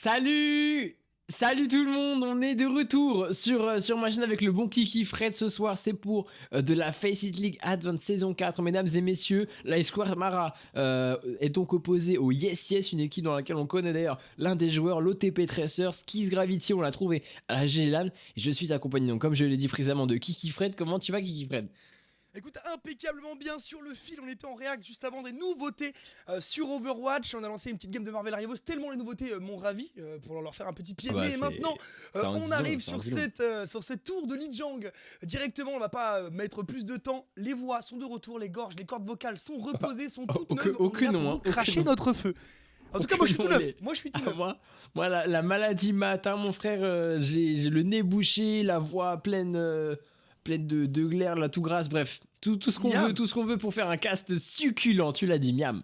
Salut! Salut tout le monde, on est de retour sur ma chaîne avec le bon Kiki Fred ce soir, c'est pour de la Faceit League Advance saison 4, mesdames et messieurs. La Square Mara est donc opposée au Yes Yes, une équipe dans laquelle on connaît d'ailleurs l'un des joueurs, l'OTP Tracer, Skis Gravity, on l'a trouvé à la GLAN, et je suis accompagné donc comme je l'ai dit précédemment de Kiki Fred. Comment tu vas Kiki Fred? Écoute, impeccablement bien sur le fil, on était en réact juste avant des nouveautés sur Overwatch. On a lancé une petite game de Marvel Rivals, tellement les nouveautés m'ont ravi pour leur faire un petit pied. Ah bah, Mais maintenant, ça en on dit long, arrive ça en sur dit long. sur ce tour de Lijiang. Directement, on va pas mettre plus de temps. Les voix sont de retour, les gorges, les cordes vocales sont reposées, sont toutes neuves. On est là pour vous cracher notre feu. En tout cas, moi je suis tout neuf. Moi je suis tout neuf. Moi la maladie m'a atteint, mon frère. J'ai le nez bouché, la voix pleine de glaire, là, tout grasse, bref. Tout ce qu'on Miam. veut, tout ce qu'on veut pour faire un cast succulent, tu l'as dit, miam.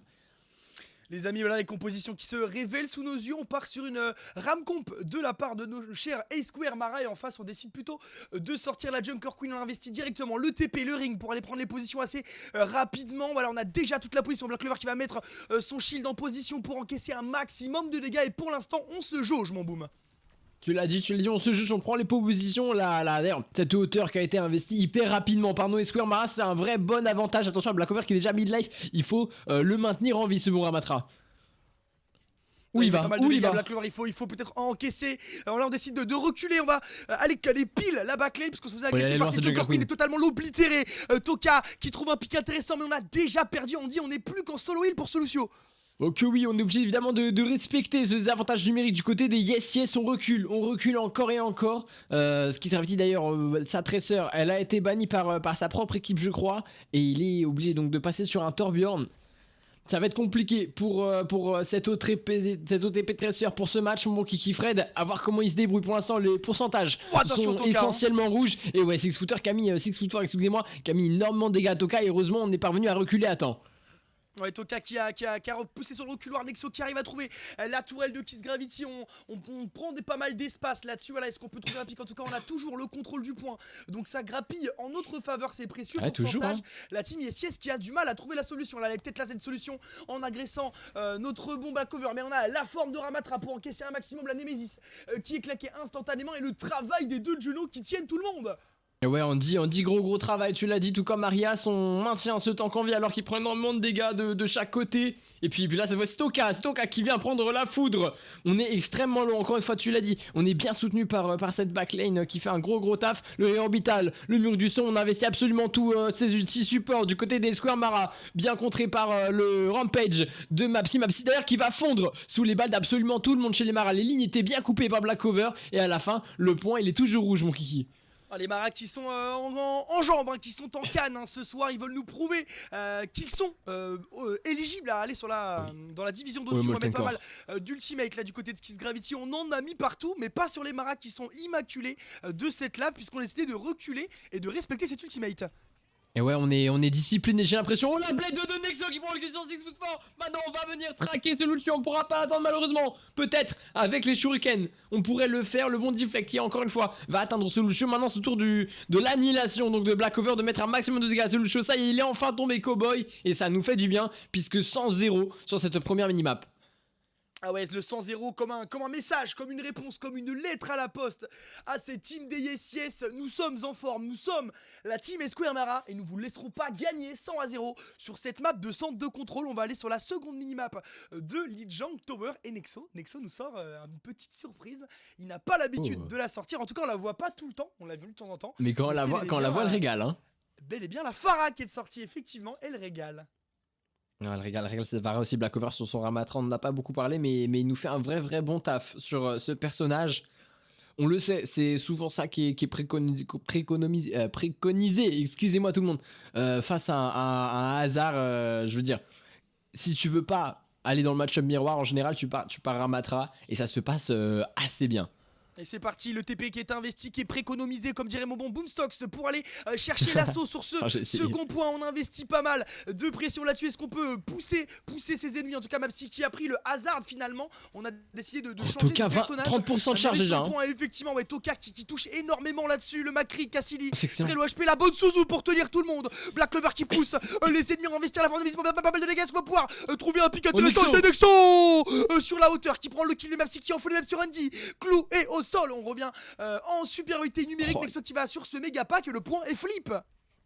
Les amis, voilà les compositions qui se révèlent sous nos yeux. On part sur une ramcomp de la part de nos chers A-Square Mara. Et en face, on décide plutôt de sortir la Junker Queen. On investit directement le TP, le ring pour aller prendre les positions assez rapidement. Voilà, on a déjà toute la position. Black Clover qui va mettre son shield en position pour encaisser un maximum de dégâts. Et pour l'instant, on se jauge, mon boom. Tu l'as dit, on se juge, on prend les positions. Là, d'ailleurs, cette hauteur qui a été investie hyper rapidement par nos Square Mara, c'est un vrai bon avantage. Attention à Blackover qui est déjà mid-life, il faut le maintenir en vie, ce bon Ramatra. Où il va? Pas mal de dégâts, Black Clover, il faut peut-être encaisser. Là on décide de reculer, on va aller pile la backlane parce qu'on se faisait agresser par cette Junker Queen. Il est totalement l'oblitéré. Toka qui trouve un pic intéressant, mais on a déjà perdu. On dit on n'est plus qu'en solo heal pour Solucio. Ok oui, on est obligé évidemment de respecter ces avantages numériques du côté des Yes Yes, on recule encore et encore. Ce qui s'est d'ailleurs, sa Tracer, elle a été bannie par sa propre équipe je crois, et il est obligé donc de passer sur un Torbjorn. Ça va être compliqué pour cet OTP Tracer pour ce match, mon Kiki Fred, à voir comment il se débrouille. Pour l'instant, les pourcentages sont essentiellement rouges. Et ouais, Sixfooter qui a mis énormément de dégâts à Toka, et heureusement, on est parvenu à reculer à temps. Ouais, Toka qui a repoussé sur le reculoir. Nexo qui arrive à trouver la tourelle de Kiss Gravity. On prend pas mal d'espace là-dessus. Voilà, est-ce qu'on peut trouver un pic? En tout cas, on a toujours le contrôle du point. Donc ça grappille en notre faveur, c'est précieux. Ouais, pourcentage. La team Yes Yes qui a du mal à trouver la solution. Là, elle est peut-être là cette solution en agressant notre bon Blackover. Mais on a la forme de Ramatra pour encaisser un maximum la Nemesis qui est claquée instantanément. Et le travail des deux Juno qui tiennent tout le monde. Et ouais, on dit gros travail, tu l'as dit, tout comme Arias, on maintient ce tank en vie alors qu'il prend énormément de dégâts de chaque côté. Et puis là, cette fois, c'est Toka qui vient prendre la foudre. On est extrêmement loin, encore une fois, tu l'as dit. On est bien soutenu par cette backline qui fait un gros taf. Le réorbital, le mur du son, on investit absolument tout ses ulti support du côté des Square Mara. Bien contré par le Rampage de Mapsy d'ailleurs qui va fondre sous les balles d'absolument tout le monde chez les Mara. Les lignes étaient bien coupées par Blackover. Et à la fin, le point, il est toujours rouge, mon kiki. Ah, les Maras qui sont en jambes, qui sont en canne ce soir, ils veulent nous prouver qu'ils sont éligibles à aller dans la division d'au-dessus. On va mettre pas mal d'ultimate là du côté de Skis Gravity. On en a mis partout, mais pas sur les Maras qui sont immaculés de cette lave, puisqu'on a décidé de reculer et de respecter cet ultimate. Et ouais, on est discipliné, j'ai l'impression. Oh la blade de Nexo qui prend l'existence 6 foot fort. Maintenant on va venir traquer ce Lucio, on pourra pas attendre malheureusement. Peut-être avec les shurikens, on pourrait le faire. Le bon deflect qui encore une fois va atteindre ce Lucio. Maintenant c'est au tour de l'annihilation donc de Blackover de mettre un maximum de dégâts. Ce Lucio, ça y est, il est enfin tombé cowboy. Et ça nous fait du bien puisque 100-0 sur cette première minimap. Ah ouais, le 100-0 comme un message, comme une réponse, comme une lettre à la poste à cette team des Yes Yes. Nous sommes en forme, nous sommes la team Square Mara et nous vous laisserons pas gagner 100-0 sur cette map de centre de contrôle. On va aller sur la seconde minimap de Lijiang Tower et Nexo nous sort une petite surprise. Il n'a pas l'habitude de la sortir, en tout cas on la voit pas tout le temps, on l'a vu de temps en temps. Mais quand on la voit, elle régale hein. Bel et bien la Pharah qui est sortie, effectivement, elle régale. Non, elle régale, c'est pareil aussi. Blackover sur son Ramatra, on n'en a pas beaucoup parlé, mais il nous fait un vrai bon taf sur ce personnage. On le sait, c'est souvent ça qui est préconisé, excusez-moi tout le monde, face à un hasard, je veux dire, si tu veux pas aller dans le match-up miroir, en général, tu pars Ramatra, et ça se passe assez bien. Et c'est parti, le TP qui est investi, qui est préconomisé, comme dirait mon bon Boomstox, pour aller chercher l'assaut sur ce second point. On investit pas mal de pression là-dessus. Est-ce qu'on peut pousser ses ennemis? En tout cas, Mapsi qui a pris le hasard finalement. On a décidé de changer Toka, de personnage. 30% de charge déjà. Point, effectivement, ouais, Toka qui touche énormément là-dessus. Le Macri, Cassidy, très low HP, la bonne Suzu pour tenir tout le monde. Black Clover qui pousse les ennemis à investir la force d'investissement. Pas mal de dégâts, on va pouvoir trouver un pic intéressant. C'est Nexo sur la hauteur qui prend le kill. Le Mapsi qui en fout les mêmes sur Andy. Clou et au sol, on revient en supériorité numérique. Nexo qui va sur ce méga pack, le point est flip.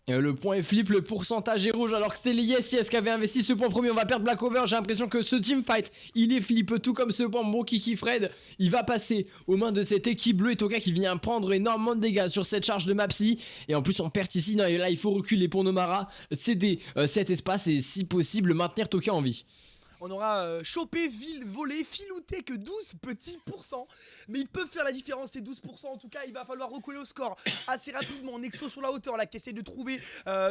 Le point est flip, le pourcentage est rouge alors que c'était les Yes qui avait investi ce point premier. On va perdre Black Clover, j'ai l'impression que ce teamfight il est flip, tout comme ce point. Bon Kiki Fred, il va passer aux mains de cette équipe bleue et Toka qui vient prendre énormément de dégâts sur cette charge de Mapsi. Et en plus on perd ici, non, et là il faut reculer pour Nomara, céder cet espace et si possible maintenir Toka en vie. On aura chopé, volé, filouté que 12 petits pourcents. Mais ils peuvent faire la différence, ces 12%. En tout cas, il va falloir recoller au score assez rapidement. Nexo sur la hauteur là, qui essaie de trouver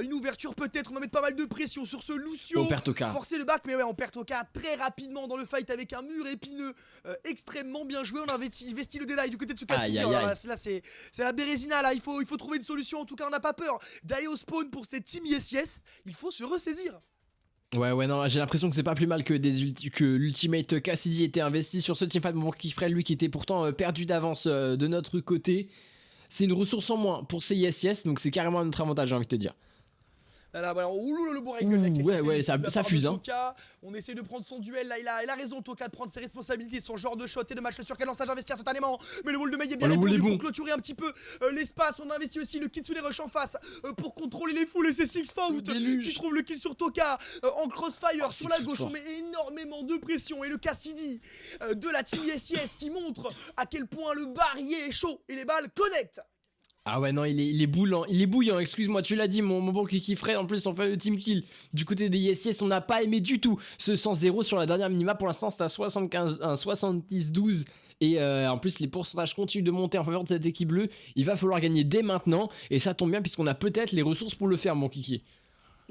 une ouverture peut-être. On va mettre pas mal de pression sur ce Lucio. On perd Toka. Forcer le back, mais ouais, on perd Toka très rapidement dans le fight avec un mur épineux extrêmement bien joué. On a investi le délai du côté de ce Cassidy. Là, c'est la Bérésina là. Il faut trouver une solution. En tout cas, on n'a pas peur d'aller au spawn pour cette team Yes. Il faut se ressaisir. Ouais, non, j'ai l'impression que c'est pas plus mal que l'ultimate Cassidy était investi sur ce teamfight. Bon, qui ferait lui qui était pourtant perdu d'avance de notre côté. C'est une ressource en moins pour ces Yes, donc c'est carrément notre avantage, j'ai envie de te dire. Là, voilà, le beau règle. Ouais, ça fuse. Hein. On essaie de prendre son duel. Là, il a raison, Toka, de prendre ses responsabilités. Son genre de shot et de match sur quel lancage investir instantanément. Mais le wall de Mei est bien répondu pour clôturer un petit peu l'espace. On a investi aussi le Kitsune Rush en face pour contrôler les foules et c'est Six Fout qui trouve le kill sur Toka en crossfire sur la gauche. On met énormément de pression et le Cassidy de la team Yes qui montre à quel point le barillet est chaud et les balles connectent. Ah ouais non il est bouillant, excuse-moi tu l'as dit mon bon Kiki Fred. En plus on fait le team kill du côté des Yes, on n'a pas aimé du tout ce 100-0 sur la dernière minima. Pour l'instant c'est à 70-12 et en plus les pourcentages continuent de monter en faveur de cette équipe bleue. Il va falloir gagner dès maintenant et ça tombe bien puisqu'on a peut-être les ressources pour le faire mon Kiki.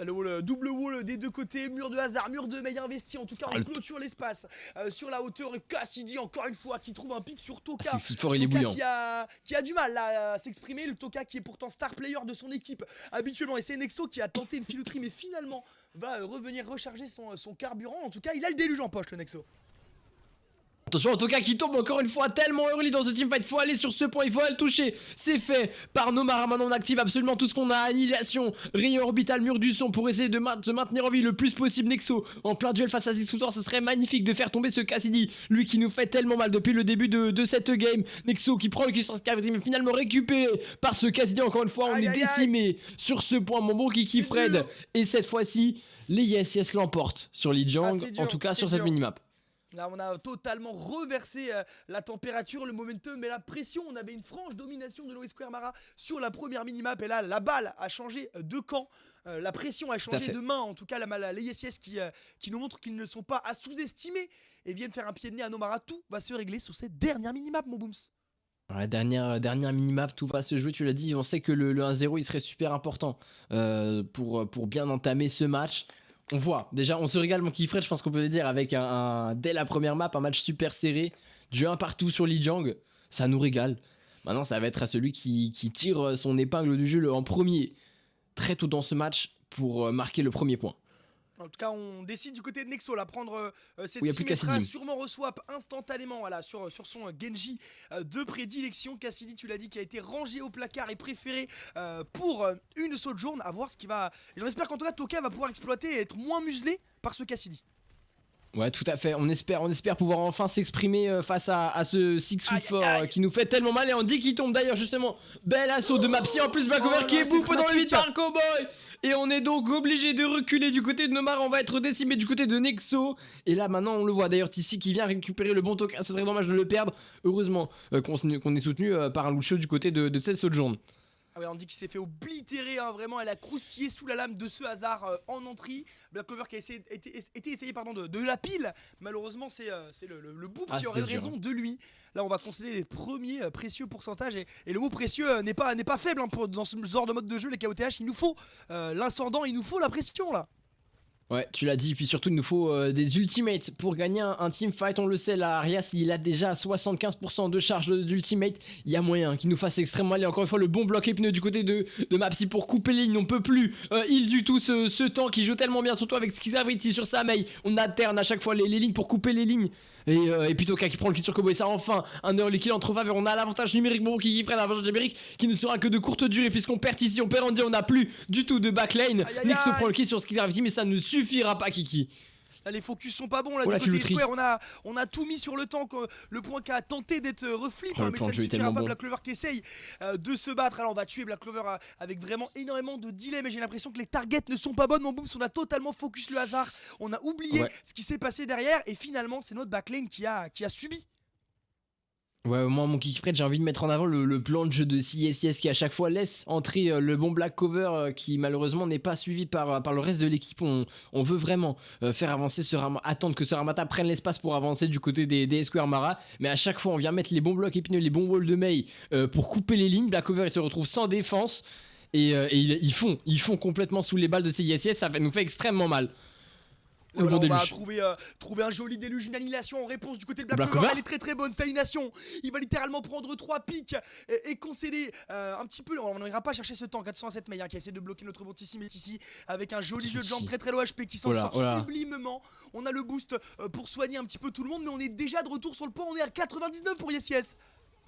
Le double wall des deux côtés, mur de hasard, mur de Mei investi. En tout cas, on clôture l'espace sur la hauteur. Et Cassidy, encore une fois, qui trouve un pic sur Toka. C'est fort, il est bouillant. Qui a du mal à s'exprimer. Le Toka qui est pourtant star player de son équipe habituellement. Et c'est Nexo qui a tenté une filouterie, mais finalement va revenir recharger son carburant. En tout cas, il a le déluge en poche, le Nexo. Attention, Toka qui tombe encore une fois tellement early dans ce teamfight. Faut aller sur ce point, il faut aller le toucher. C'est fait par Nomara. Maintenant on active absolument tout ce qu'on a. Annihilation, rayon orbital, mur du son pour essayer de se maintenir en vie le plus possible. Nexo en plein duel face à Six Foot. Ce serait magnifique de faire tomber ce Cassidy, lui qui nous fait tellement mal depuis le début de cette game. Nexo qui prend le kill sur ce Cassidy mais finalement récupéré par ce Cassidy. Encore une fois on est décimé sur ce point mon bon Kiki Fred. Et cette fois-ci les Yes l'emportent sur Lijiang, en tout cas sur cette minimap. Là on a totalement reversé la température, le momentum et la pression. On avait une franche domination de l'OS Square Mara sur la première minimap. Et là la balle a changé de camp. La pression a changé de main. En tout cas les Yes qui nous montrent qu'ils ne sont pas à sous-estimer et viennent faire un pied de nez à Nomara. Tout va se régler sur cette dernière minimap mon Booms. La dernière minimap, tout va se jouer, tu l'as dit. On sait que le 1-0 il serait super important pour bien entamer ce match. On voit, déjà on se régale mon Kiki Fred, je pense qu'on peut le dire, avec dès la première map, un match super serré, du 1 partout sur Lijiang, ça nous régale. Maintenant ça va être à celui qui tire son épingle du jeu en premier, très tôt dans ce match, pour marquer le premier point. En tout cas, on décide du côté de Nexo là, prendre cette Symmetra, sûrement reswap instantanément voilà, sur son Genji de prédilection. Cassidy, tu l'as dit, qui a été rangé au placard et préféré pour une sojourn. À voir ce qui va. J'en espère qu'en tout cas, Toka va pouvoir exploiter et être moins muselé par ce Cassidy. Ouais, tout à fait. On espère pouvoir enfin s'exprimer face à ce 6 foot fort qui nous fait tellement mal. Et on dit qu'il tombe d'ailleurs, justement. Bel assaut de Mapsi. En plus, Blackover qui est bouffé dans le vide par Cowboy. Et on est donc obligé de reculer du côté de Nomara. On va être décimé du côté de Nexo. Et là maintenant on le voit d'ailleurs Tissi qui vient récupérer le bon Toka. Ce serait dommage de le perdre. Heureusement qu'on est soutenu par un Lucio du côté de cette sojourn. Ah ouais, on dit qu'il s'est fait oblitérer, hein, vraiment, elle a croustillé sous la lame de ce hasard en entrée. Blackover qui a été essayé de la pile. Malheureusement, c'est le boob qui aurait raison de lui. Là, on va considérer les premiers précieux pourcentages. Et le mot précieux n'est pas faible hein, dans ce genre de mode de jeu, les KOTH. Il nous faut l'incendant, il nous faut la pression là. Ouais, tu l'as dit, puis surtout il nous faut des ultimates pour gagner un teamfight, on le sait, là, Arias il a déjà 75% de charge d'ultimate, il y a moyen qu'il nous fasse extrêmement mal, et encore une fois le bon bloc épineux du côté de Mapsy pour couper les lignes, on peut plus heal du tout ce temps qui joue tellement bien, surtout avec Skizaviti sur sa mail, on alterne à chaque fois les lignes pour couper les lignes. Et puis Toka qui prend le kill sur Kobo et ça enfin un early kill entre faveur. On a l'avantage numérique, bon qui ferait l'avantage numérique qui ne sera que de courte durée puisqu'on perd ici, on perd Andy, on n'a plus du tout de backline. Nexo prend le kill sur Skizaviti mais ça ne suffira pas Kiki. Là, les focus sont pas bons là Oh, du la côté filouterie. Square, on a tout mis sur le tank, le point qui a tenté d'être reflip, Oh, le mais plan ça de ne jeu est suffira tellement pas. bon. Black Clover qui essaye de se battre. Alors on va tuer Black Clover avec vraiment énormément de delay, mais j'ai l'impression que les targets ne sont pas bonnes. Mon booms, on a totalement focus le hasard, on a oublié ce qui s'est passé derrière, et finalement c'est notre backlane qui a subi. Ouais, moi, mon Kikifred, j'ai envie de mettre en avant le plan de jeu de CSS qui à chaque fois laisse entrer le bon Black Cover qui malheureusement n'est pas suivi par le reste de l'équipe. On veut vraiment faire avancer ce Ramata, attendre que ce Ramata prenne l'espace pour avancer du côté des Square Mara. Mais à chaque fois, on vient mettre les bons blocs épineux, les bons walls de Mei pour couper les lignes. Black Cover, il se retrouve sans défense et ils font complètement sous les balles de CSS. Ça nous fait extrêmement mal. Voilà, on va trouver un joli déluge, une annihilation en réponse du côté de Black Clover. Elle est très très bonne, sa annihilation. Il va littéralement prendre 3 pics et concéder un petit peu. On n'ira pas chercher ce tank 407 Meyer qui essaie de bloquer notre bontissime ici avec un joli jeu de jambes très low HP qui s'en sort sublimement. On a le boost pour soigner un petit peu tout le monde, mais on est déjà de retour sur le point. On est à 99 pour Yes.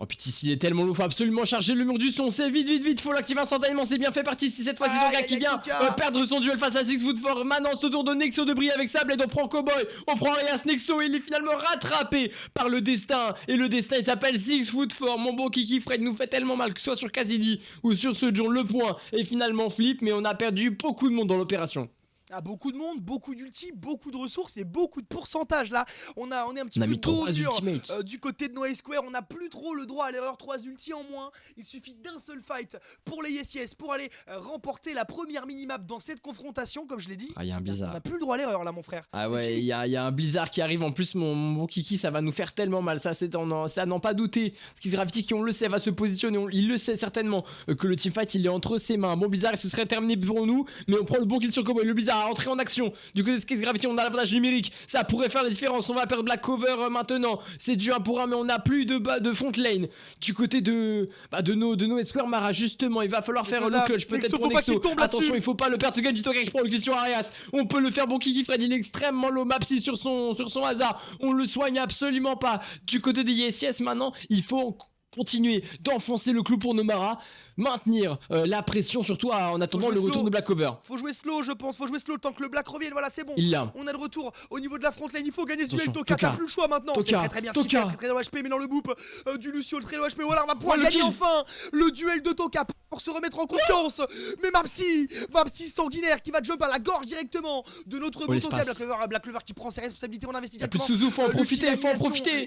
Oh putain, il est tellement lourd, faut absolument charger le mur du son, c'est vite, faut l'activer instantanément, c'est bien fait parti ici cette fois-ci, Toka qui vient perdre son duel face à 6 foot fort. Maintenant ce tour de Nexo de briller avec sa blade, on prend Cowboy, on prend Arias, Nexo, il est finalement rattrapé par le destin, et le destin il s'appelle 6 foot fort. Mon beau Kikifred nous fait tellement mal, que ce soit sur Cassidy ou sur ce John, le point est finalement flip, mais on a perdu beaucoup de monde dans l'opération. Ah, beaucoup de monde, beaucoup d'ulti, beaucoup de ressources et beaucoup de pourcentage là. On est un petit on a peu mis 3 dur ultimates du côté de Noé Square. On n'a plus trop le droit à l'erreur. 3 ulti en moins. Il suffit d'un seul fight pour les Yes pour aller remporter la première minimap dans cette confrontation. Comme je l'ai dit, il y a un blizzard. On n'a plus le droit à l'erreur là, mon frère. Ah ouais, il y a un blizzard qui arrive en plus, mon Kiki, ça va nous faire tellement mal. Ça, c'est à n'en pas douter. Ce qui Gravity, qui on le sait, va se positionner. Il le sait certainement que le teamfight il est entre ses mains. Bon, blizzard, ce serait terminé pour nous, mais on prend le bon kill sur Cowboy. Le blizzard a entré en action. Du côté de Skis Gravity, on a l'avantage numérique. Ça pourrait faire la différence. On va perdre Black Cover maintenant. C'est du 1 pour 1, mais on n'a plus de front lane. Du côté de nos Square Mara, justement, il va falloir faire le clutch. Peut-être pour Nexo. Attention, il faut pas le perdre. Ce Genji Toka qui prend le kill sur Arias. On peut le faire. Bon, Kiki Fred, il est extrêmement low. Mapsy sur son hasard. On le soigne absolument pas. Du côté des Yes maintenant, il faut continuer d'enfoncer le clou pour Nomara. Maintenir la pression surtout en attendant le retour de Black Cover. Faut jouer slow, je pense, faut jouer slow le temps que le Black revienne. Voilà, c'est bon. On a le retour au niveau de la front lane. Il faut gagner ce duel. Toka, t'as plus le choix maintenant. C'est très bien ce qu'il fait, très low HP, mais dans le boop du Lucio, le très low HP. Voilà, on va pouvoir gagner enfin le duel de Toka pour se remettre en confiance. Mais Mapsy sanguinaire qui va jump à la gorge directement de notre bon Toka. Black Clover qui prend ses responsabilités, on investit directement. Plus de Suzu, faut en profiter.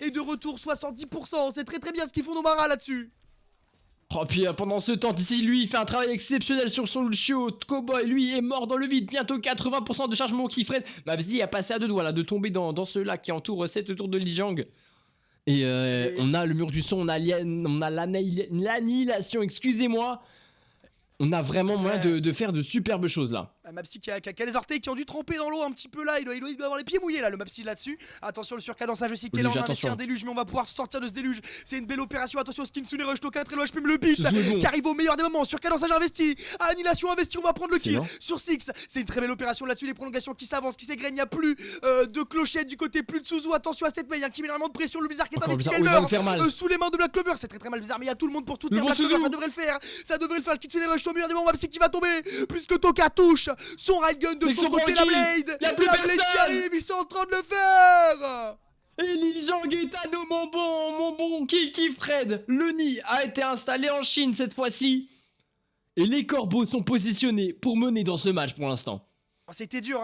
Et de retour 70%, c'est très bien ce qu'ils font Nomara là-dessus. Oh, puis pendant ce temps ici, lui il fait un travail exceptionnel sur son Lucio. Cowboy lui est mort dans le vide. Bientôt 80% de chargement qui freine. Mapsy a passé à 2 doigts là de tomber dans ce lac qui entoure cette tour de Lijiang. Et on a le mur du son, on a l'annihilation, excusez-moi. On a vraiment moyen de faire de superbes choses là. Mapsy qui a les orteils qui ont dû tremper dans l'eau un petit peu là, il doit avoir les pieds mouillés là, le Mapsy là-dessus. Attention le surcadençage aussi qui est là, on a investi un déluge, mais on va pouvoir sortir de ce déluge. C'est une belle opération, attention Skinsune Rush Toka, très low HP, le beat qui arrive au meilleur des moments, surcadençage investi, annihilation investi, on va prendre le kill sur Six. C'est une très belle opération là-dessus, les prolongations qui s'avancent, qui s'égrènent, il n'y a plus de clochette du côté, plus de Suzu, attention à cette maille qui met énormément de pression, le bizarre qui est investi, elle meurt sous les mains de Black Clover, c'est très mal bizarre, mais il y a tout le monde pour tout faire. Black Clover, ça devrait le faire, Kitsune Rush au meilleur des moments, Mapsy qui va tomber, puisque Toka touche son right gun de son côté, la blade qui arrive, ils sont en train de le faire. Et Lijiang est à nous, mon bon Kiki Fred. Le nid a été installé en Chine cette fois-ci. Et les corbeaux sont positionnés pour mener dans ce match pour l'instant. C'était dur,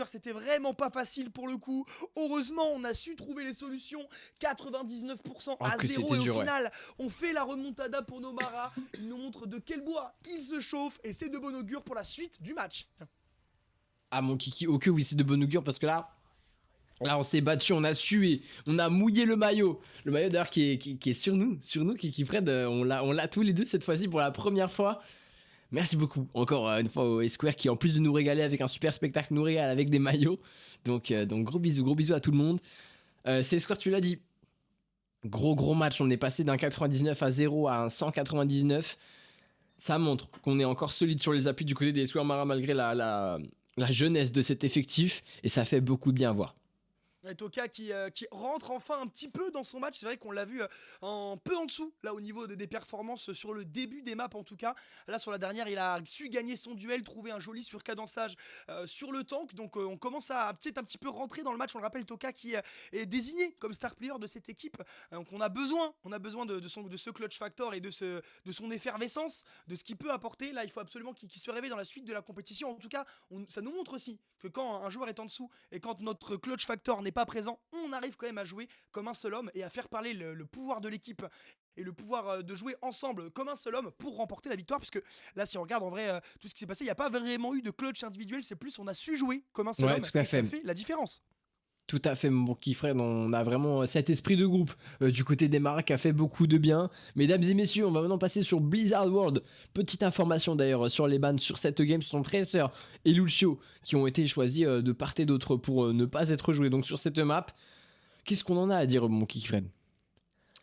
c'était vraiment pas facile pour le coup. Heureusement, on a su trouver les solutions. 99% à 0 et au final, on fait la remontada pour Nomara. Il nous montre de quel bois il se chauffe et c'est de bon augure pour la suite du match. Ah mon Kiki, ok oui c'est de bon augure parce que là on s'est battu, on a sué, on a mouillé le maillot. Le maillot d'ailleurs qui est sur nous Kiki Fred, on l'a tous les deux cette fois-ci pour la première fois. Merci beaucoup encore une fois au Esquire qui en plus de nous régaler avec un super spectacle nous régale avec des maillots. Donc gros bisous à tout le monde. C'est Esquire, tu l'as dit. Gros match, on est passé d'un 99 à 0 à un 199. Ça montre qu'on est encore solide sur les appuis du côté des Esquire Mara malgré la jeunesse de cet effectif et ça fait beaucoup de bien à voir. Et Toka qui rentre enfin un petit peu dans son match. C'est vrai qu'on l'a vu un peu en dessous, là au niveau des performances sur le début des maps en tout cas. Là sur la dernière, il a su gagner son duel, trouver un joli surcadençage sur le tank. Donc on commence à peut-être un petit peu rentrer dans le match. On le rappelle, Toka qui est désigné comme star player de cette équipe. Donc on a besoin de ce clutch factor et de son effervescence, de ce qu'il peut apporter. Là il faut absolument qu'il se réveille dans la suite de la compétition. En tout cas, ça nous montre aussi que quand un joueur est en dessous et quand notre clutch factor n'est pas présent, on arrive quand même à jouer comme un seul homme et à faire parler le pouvoir de l'équipe et le pouvoir de jouer ensemble comme un seul homme pour remporter la victoire. Puisque là, si on regarde en vrai tout ce qui s'est passé, il n'y a pas vraiment eu de clutch individuel, c'est plus on a su jouer comme un seul homme et ça fait la différence. Tout à fait, mon petit frère. On a vraiment cet esprit de groupe du côté des Mara qui a fait beaucoup de bien. Mesdames et messieurs, on va maintenant passer sur Blizzard World. Petite information d'ailleurs sur les bans sur cette game. Ce sont Tracer et Lucio qui ont été choisis de part et d'autre pour ne pas être joués donc sur cette map. Qu'est-ce qu'on en a à dire, mon kiki Fred?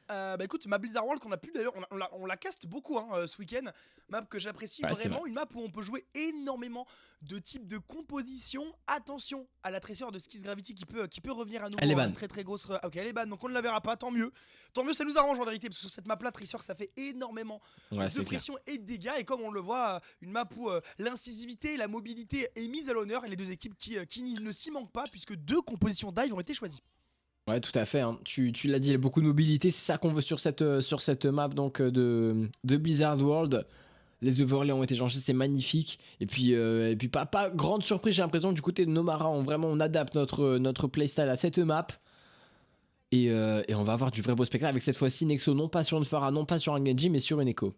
Bah écoute, ma Blizzard World qu'on a pu d'ailleurs, on la caste beaucoup ce week-end. Map que j'apprécie vraiment, une map où on peut jouer énormément de types de composition. Attention à la tresseur de Skis Gravity qui peut revenir à nouveau. Elle est ban. Très grosse. Ok, elle est ban, donc on ne la verra pas, tant mieux. Tant mieux, ça nous arrange en vérité, parce que sur cette map là, tresseur ça fait énormément de pression et de dégâts. Et comme on le voit, une map où l'incisivité, la mobilité est mise à l'honneur et les deux équipes qui ne s'y manquent pas, puisque 2 compositions dive ont été choisies. Ouais, tout à fait, hein. Tu l'as dit, il y a beaucoup de mobilité, c'est ça qu'on veut sur cette map de Blizzard World. Les overlays ont été changés, c'est magnifique. Et puis pas grande surprise, j'ai l'impression, du côté de Nomara, on adapte notre playstyle à cette map. Et on va avoir du vrai beau spectacle avec cette fois-ci Nexo, non pas sur une Pharah, non pas sur un Genji, mais sur une Echo.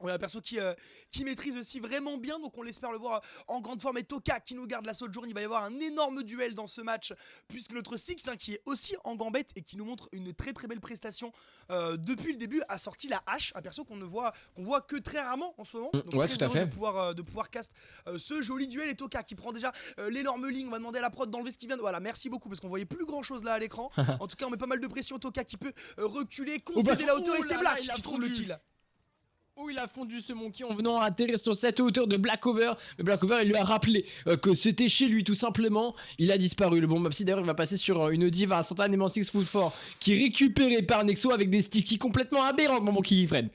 On a un perso qui maîtrise aussi vraiment bien, donc on l'espère le voir en grande forme. Et Toka qui nous garde la Sojourn, il va y avoir un énorme duel dans ce match, puisque notre Six qui est aussi en gambette et qui nous montre une très belle prestation depuis le début, a sorti la hache, un perso qu'on voit que très rarement en ce moment. Donc ouais, très tout à fait. de pouvoir cast ce joli duel. Et Toka qui prend déjà l'énorme ligne, on va demander à la prod d'enlever ce qui vient de... Voilà, merci beaucoup, parce qu'on voyait plus grand chose là à l'écran. En tout cas on met pas mal de pression, Toka qui peut reculer, concéder la hauteur, et c'est Black qui trouve le kill. Oh, il a fondu ce monkey en venant atterrir sur cette hauteur de Blackover. Mais Blackover, il lui a rappelé que c'était chez lui tout simplement. Il a disparu. Le bon Mapsy d'ailleurs, il va passer sur une diva instantanément 6 foot 4 qui est récupérée par Nexo avec des stickies complètement aberrants, mon monkey Fred.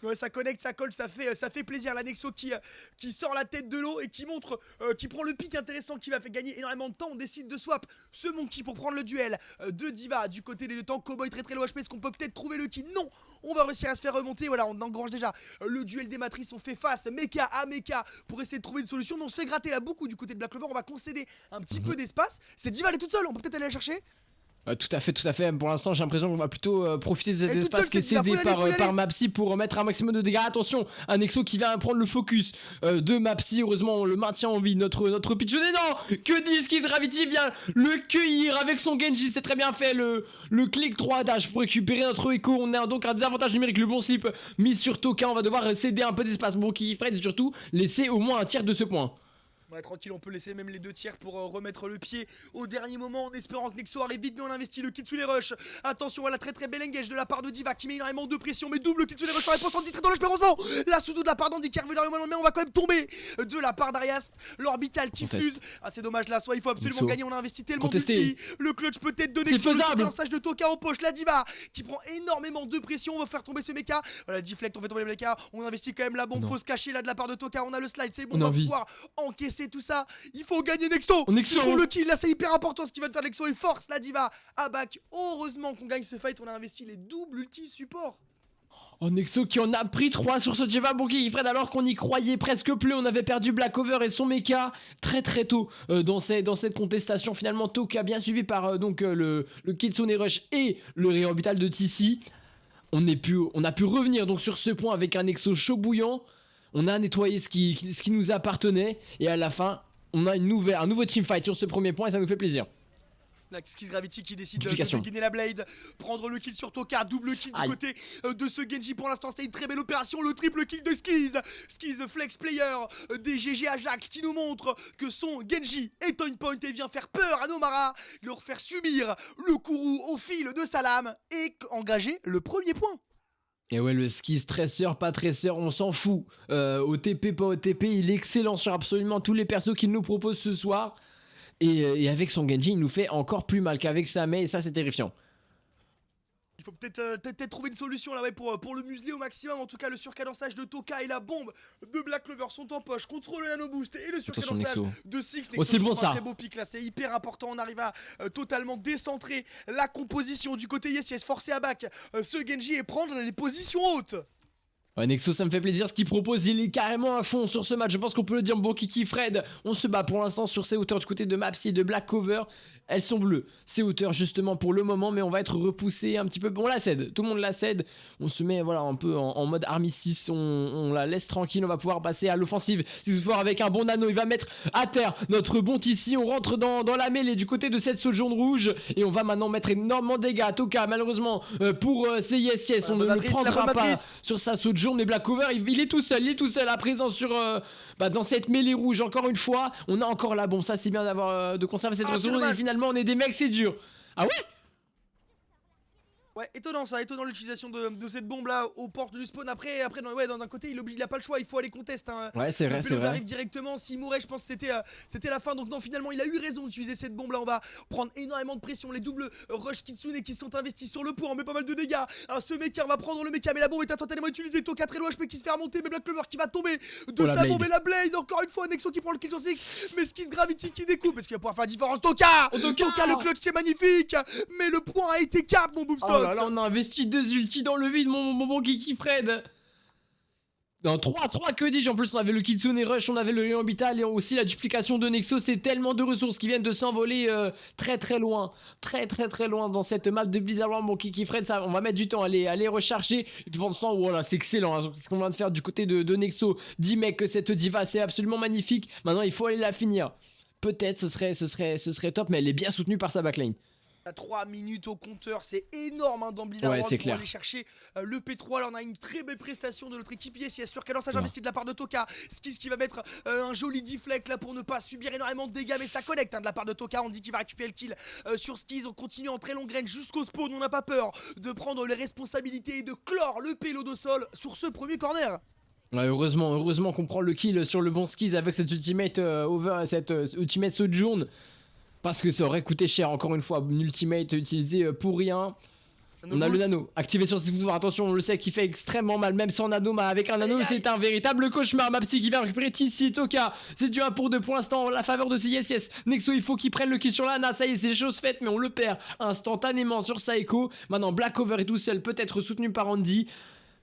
Ouais, ça connecte, ça colle, ça fait plaisir. La Nexo qui sort la tête de l'eau et qui montre, qui prend le pic intéressant qui va faire gagner énormément de temps. On décide de swap ce monkey pour prendre le duel de Diva du côté des deux tanks. Cowboy très low HP. Est-ce qu'on peut peut-être trouver le kill? Non, on va réussir à se faire remonter. Voilà, on engrange déjà le duel des matrices. On fait face Mecha à Mecha pour essayer de trouver une solution. Mais on se fait gratter là beaucoup du côté de Black Clover. On va concéder un petit peu d'espace. C'est Diva, elle est toute seule. On peut peut-être aller la chercher. Tout à fait. Pour l'instant, j'ai l'impression qu'on va plutôt profiter de cet espace qui est cédé par Mapsy pour mettre un maximum de dégâts. Attention, un Nexo qui vient prendre le focus de Mapsy. Heureusement, on le maintient en vie. Notre pitchonné, non, que dit Skis Gravity vient le cueillir avec son Genji. C'est très bien fait. Le click 3 dash pour récupérer notre Echo. On a donc un désavantage numérique. Le bon slip mis sur Toka. On va devoir céder un peu d'espace. Bon, qui Fred, surtout laisser au moins un tiers de ce point. Ouais, tranquille, on peut laisser même les 2 tiers pour remettre le pied au dernier moment en espérant que Nexo arrive vite. Mais on investit le Kitsune Rush. Attention à la très belle engage de la part de Diva qui met énormément de pression. Mais double Kitsune Rush en réponse en 10 très dans le heureusement. La sous-dos de la part d'Andy qui arrive énormément, mais on va quand même tomber de la part d'Ariast. L'orbital qui fuse. Ah, c'est dommage là, soit il faut absolument gagner. On a investi tellement d'ulti. Le clutch peut-être de Nexo. Le lançage de Toka en poche. La Diva qui prend énormément de pression. On va faire tomber ce mecha. Voilà, deflect, on fait tomber le mecha. On investit quand même la bombe. Faut se cacher là de la part de Toka. On a le slide, c'est bon, on va pouvoir encaisser tout ça. Il faut gagner Nexo. Il faut le kill, là c'est hyper important ce qu'il va faire Nexo. Et force la Diva à back. Heureusement qu'on gagne ce fight, on a investi les doubles ulti support. Oh, Nexo qui en a pris 3 sur ce Diva Bonki Fred, alors qu'on y croyait presque plus. On avait perdu Blackover et son mecha très tôt dans cette contestation. Finalement Toka bien suivi par le Kitsune Rush et le réorbital de TC. On a pu revenir donc sur ce point avec un Nexo chaud bouillant. On a nettoyé ce qui nous appartenait et à la fin on a un nouveau teamfight sur ce premier point et ça nous fait plaisir. La Skizz Gravity qui décide de Duplication. gainer la Blade, prendre le kill sur Toka, double kill du Aïe. côté de ce Genji. Pour l'instant, c'est une très belle opération, le triple kill de Skizz. Skizz flex player des GG Ajax qui nous montre que son Genji est on point et vient faire peur à Nomara, leur faire subir le courroux au fil de sa lame et engager le premier point. Et ouais, le Skizz, tresseur, pas tresseur, on s'en fout. OTP, pas OTP, il est excellent sur absolument tous les persos qu'il nous propose ce soir. Et avec son Genji, il nous fait encore plus mal qu'avec sa Mei, et ça c'est terrifiant. Il faut peut-être trouver une solution là ouais, pour le museler au maximum. En tout cas, le surcadençage de Toka et la bombe de Black Clover sont en poche. Contrôle le nano boost et le surcadençage Nexo. de Six. Oh, c'est bon, qui prend un ça. très beau pic là, c'est hyper important. On arrive à totalement décentrer la composition du côté Yes, forcer à back ce Genji et prendre les positions hautes. Ouais, Nexo, ça me fait plaisir ce qu'il propose, il est carrément à fond sur ce match, je pense qu'on peut le dire. Bon, Kiki Fred, on se bat pour l'instant sur ces hauteurs du côté de Mapsy et de Black Cover. Elles sont bleues, ces hauteurs justement pour le moment, mais on va être repoussé un petit peu. On la cède, tout le monde la cède. On se met voilà un peu en mode armistice, on la laisse tranquille, on va pouvoir passer à l'offensive. Si fort avec un bon nano, il va mettre à terre notre bon ici. On rentre dans la mêlée du côté de cette jaune rouge et on va maintenant mettre énormément de dégâts à Toka. Malheureusement pour ces Yes, on ne le prendra pas sur sa saute jaune. Mais Black Cover, il est tout seul à présent sur dans cette mêlée rouge. Encore une fois, on a encore la bombe. Ça c'est bien d'avoir de conserver cette ressource. Et finalement on est des mecs, c'est dur. Ah ouais? Ouais, étonnant ça, étonnant l'utilisation de cette bombe là aux portes du spawn. Après dans un côté il a pas le choix, il faut aller contest hein. Ouais, c'est vrai, c'est vrai. Arrive directement, s'il mourait je pense que c'était la fin. Donc non, finalement il a eu raison d'utiliser cette bombe là. On va prendre énormément de pression, les doubles rush Kitsune qui sont investis sur le point, on met pas mal de dégâts. Alors, ce mecha, on va prendre le mecha, mais la bombe est instantanément utilisée. Toka très loin, HP qui se fait remonter, mais Black Clover qui va tomber de sa bombe et la Blade. Encore une fois, Nexo qui prend le kill sur Six, mais Skizz Gravity qui découpe. Est-ce qu'il va pouvoir faire la différence? Toka, le clutch c'est magnifique, mais le point a été cap mon Boomstox. Oh là là, on a investi 2 ultis dans le vide, mon bon Kiki Fred. Non, 3, que dis-je? En plus, on avait le Kitsune Rush, on avait le Rayon Orbital et aussi la duplication de Nexo. C'est tellement de ressources qui viennent de s'envoler très loin. Très loin dans cette map de Blizzard World. Bon, Kiki Fred, ça, on va mettre du temps à les recharger. Et puis pendant ce temps, voilà, c'est excellent hein, ce qu'on vient de faire du côté de Nexo. 10 mecs que cette diva, c'est absolument magnifique. Maintenant, il faut aller la finir. Peut-être ce serait top, mais elle est bien soutenue par sa backline. 3 minutes au compteur, c'est énorme hein, dans Blizzard World pour aller chercher le P3. Là on a une très belle prestation de notre équipe. Yes, sûr cadençage investi de la part de Toka. Skizz qui va mettre un joli deflect là pour ne pas subir énormément de dégâts, mais ça connecte hein, de la part de Toka. On dit qu'il va récupérer le kill sur Skizz. On continue en très longue range jusqu'au spawn. On n'a pas peur de prendre les responsabilités et de clore le payload au sol sur ce premier corner. Ouais, heureusement qu'on prend le kill sur le bon Skizz avec cette ultimate ultimate Sojourn. Parce que ça aurait coûté cher, encore une fois, une ultimate utilisée pour rien. On a le nano, activé sur ses pouvoirs, attention, on le sait qu'il fait extrêmement mal, même sans nano, mais avec un nano, c'est un véritable cauchemar. Mapsy qui va récupérer Tissi, Toka, c'est du 1 pour 2 pour l'instant, la faveur de ces Yes. Nexo, il faut qu'il prenne le kill sur l'Ana, ça y est, c'est chose faite, mais on le perd instantanément sur Saeko. Maintenant, Black Cover est tout seul, peut-être soutenu par Andy,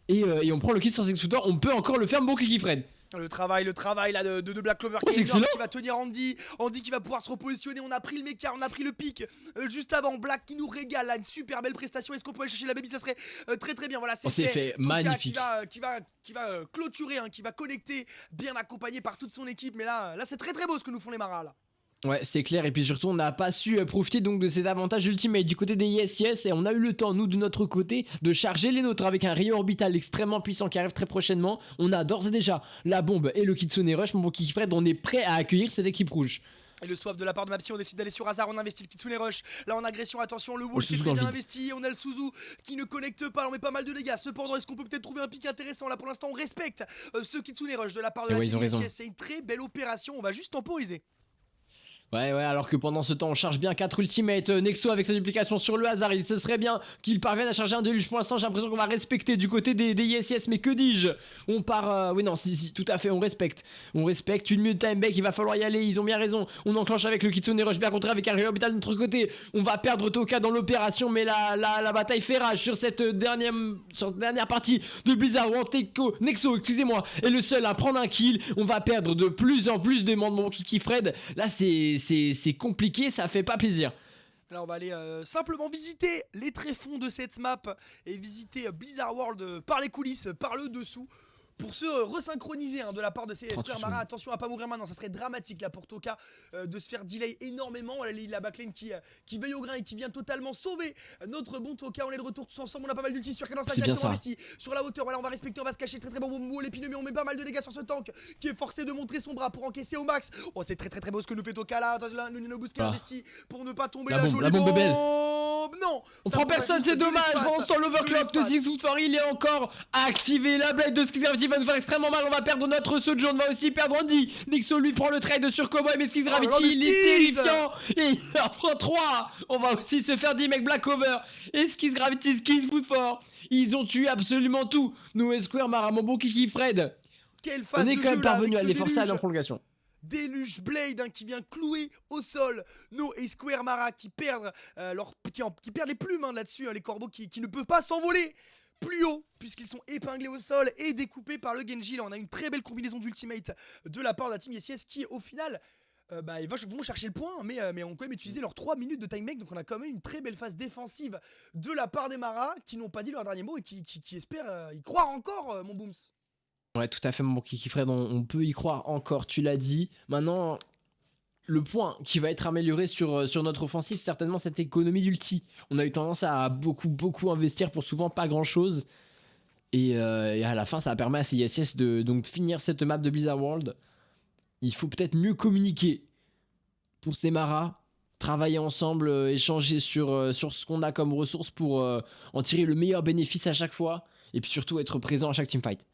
et on prend le kill sur Six Footer, on peut encore le faire, bon Kiki Fred. Le travail là de Black Clover qui va tenir Andy qui va pouvoir se repositionner. On a pris le mecha, on a pris le pic juste avant. Black qui nous régale là, une super belle prestation. Est-ce qu'on peut aller chercher la baby? Ça serait très bien. Voilà, c'est fait magnifique. Qui va clôturer, hein, qui va connecter, bien accompagné par toute son équipe. Mais là c'est très beau ce que nous font les Maras là. Ouais, c'est clair, et puis surtout on n'a pas su profiter donc de cet avantage ultimate du côté des Yes, et on a eu le temps, nous de notre côté, de charger les nôtres avec un rayon orbital extrêmement puissant qui arrive très prochainement. On a d'ores et déjà la bombe et le Kitsune Rush, mon bon Kiki Fred, on est prêt à accueillir cette équipe rouge. Et le swap de la part de Mapsy, on décide d'aller sur hasard, on investit le Kitsune Rush. Là en agression, attention, le Wolf qui est très bien investi. On a le Suzu qui ne connecte pas, on met pas mal de dégâts. Cependant, est-ce qu'on peut peut-être trouver un pic intéressant? Là pour l'instant, on respecte ce Kitsune Rush de la part de la team Yes. C'est une très belle opération, on va juste temporiser. Ouais, alors que pendant ce temps on charge bien 4 ultimates. Nexo avec sa duplication sur le hasard, ce serait bien qu'il parvienne à charger un déluge. Pour l'instant j'ai l'impression qu'on va respecter du côté des Yes, mais que dis-je? On part, oui non, si, tout à fait, on respecte, une minute time back, il va falloir y aller, ils ont bien raison. On enclenche avec le Kitsune Rush, bien contré avec un Rayon Orbital de notre côté. On va perdre Toka dans l'opération, mais la bataille fait rage sur cette dernière partie de Blizzard World. Nexo, excusez-moi, est le seul à prendre un kill. On va perdre de plus en plus de monde, mon Kiki Fred. Là c'est compliqué, ça fait pas plaisir. Là on va aller simplement visiter les tréfonds de cette map et visiter Blizzard World par les coulisses, par le dessous, pour se resynchroniser de la part de ces Square Mara. Attention à pas mourir maintenant, ça serait dramatique là pour Toka de se faire delay énormément. La backlane qui veille au grain et qui vient totalement sauver notre bon Toka. On est de retour tous ensemble, on a pas mal d'ulti sur Cadence, directement investi sur la hauteur. Voilà, on va respecter, on va se cacher, très bon mot l'épineux, mais on met pas mal de dégâts sur ce tank qui est forcé de montrer son bras pour encaisser au max. Oh, c'est très beau ce que nous fait Toka là. Attention là, le Nino Boost qui est investi pour ne pas tomber la jolie bombe est belle. Non, on prend personne, c'est dommage. Pendant ce temps, l'overclock de 6 foot fort, il est encore activé. La blade de Skizgravity va nous faire extrêmement mal. On va perdre notre Sojourn, on va aussi perdre Andy. Nixo lui prend le trade sur Cowboy, mais Skizgravity il est terrifiant. Et il en prend 3. On va aussi se faire 10 mecs Blackover. Et Skizgravity, Skiz foot fort. Ils ont tué absolument tout. Nous, Square Mara, mon bon Kiki Fred. Quelle phase on est quand même parvenu à les forcer à la prolongation. Déluge Blade qui vient clouer au sol No et Square Mara qui perdent, qui perdent les plumes là-dessus, les corbeaux qui ne peuvent pas s'envoler plus haut puisqu'ils sont épinglés au sol et découpés par le Genji. Là on a une très belle combinaison d'ultimate de la part de la team YesYes qui au final ils vont chercher le point mais ont quand même utilisé leurs 3 minutes de time make. Donc on a quand même une très belle phase défensive de la part des Mara qui n'ont pas dit leur dernier mot et qui espèrent y croire encore, mon Booms. Ouais, tout à fait, mon Kiki Fred, on peut y croire encore, tu l'as dit. Maintenant, le point qui va être amélioré sur notre offensive, certainement cette économie d'ulti. On a eu tendance à beaucoup investir pour souvent pas grand chose. Et à la fin, ça permet à CSS de finir cette map de Blizzard World. Il faut peut-être mieux communiquer pour ces Mara, travailler ensemble, échanger sur ce qu'on a comme ressources pour en tirer le meilleur bénéfice à chaque fois. Et puis surtout être présent à chaque teamfight.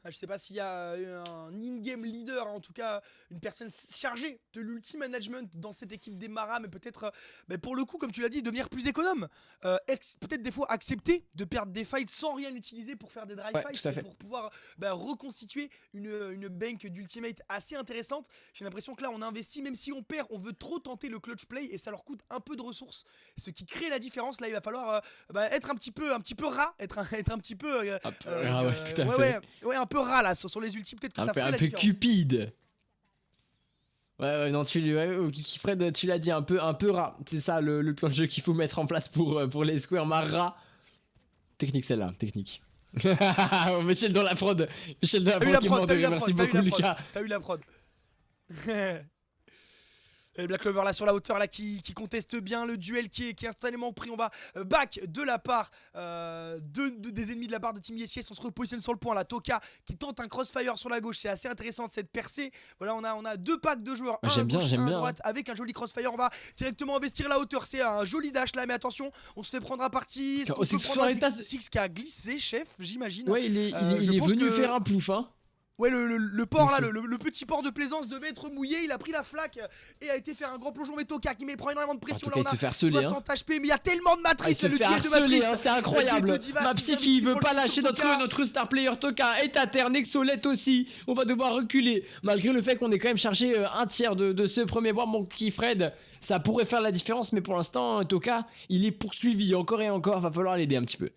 Je sais pas s'il y a un in-game leader, en tout cas une personne chargée de l'ulti management dans cette équipe des Mara, mais peut-être pour le coup, comme tu l'as dit, devenir plus économe. Peut-être des fois accepter de perdre des fights sans rien utiliser pour faire des dry fights, pour pouvoir reconstituer une bank d'ultimate assez intéressante. J'ai l'impression que là on investit, même si on perd, on veut trop tenter le clutch play et ça leur coûte un peu de ressources, ce qui crée la différence. Là il va falloir être un petit peu rat, être un petit peu ouais, tout à fait. Ouais, un peu rat là sur les ultis, peut-être que ça ferait la différence. Un peu cupide. Ouais, non, Kiki Fred, tu l'as dit, un peu rat. C'est ça le plan de jeu qu'il faut mettre en place pour les Square Mara. Technique celle-là, technique. Michel dans la prod. Michel dans la prod qui est merci beaucoup Lucas. T'as eu la prod. Et Black Clover là sur la hauteur là qui conteste bien le duel qui est instantanément pris. On va back de la part des ennemis de la part de Team YesYes. On se repositionne sur le point là. Toka qui tente un crossfire sur la gauche. C'est assez intéressant de cette percée. Voilà, on a 2 packs de joueurs, un à gauche, un à droite, avec un joli crossfire. On va directement investir la hauteur. C'est un joli dash là, mais attention, on se fait prendre à partie. Six qui a glissé, chef, j'imagine. Ouais, il est venu faire un plouf, hein. Ouais, le port là, le petit port de plaisance devait être mouillé. Il a pris la flaque et a été faire un grand plongeon. Mais Toka qui prend énormément de pression. Là, on a 60 HP, mais il y a tellement de matrices. Le duel de matrice, c'est incroyable. Mapsy qui veut pas lâcher notre star player. Toka est à terre. Nexolette aussi. On va devoir reculer. Malgré le fait qu'on ait quand même chargé un tiers de ce premier bois. Mon petit Fred, ça pourrait faire la différence. Mais pour l'instant, Toka, il est poursuivi encore et encore. Va falloir l'aider un petit peu.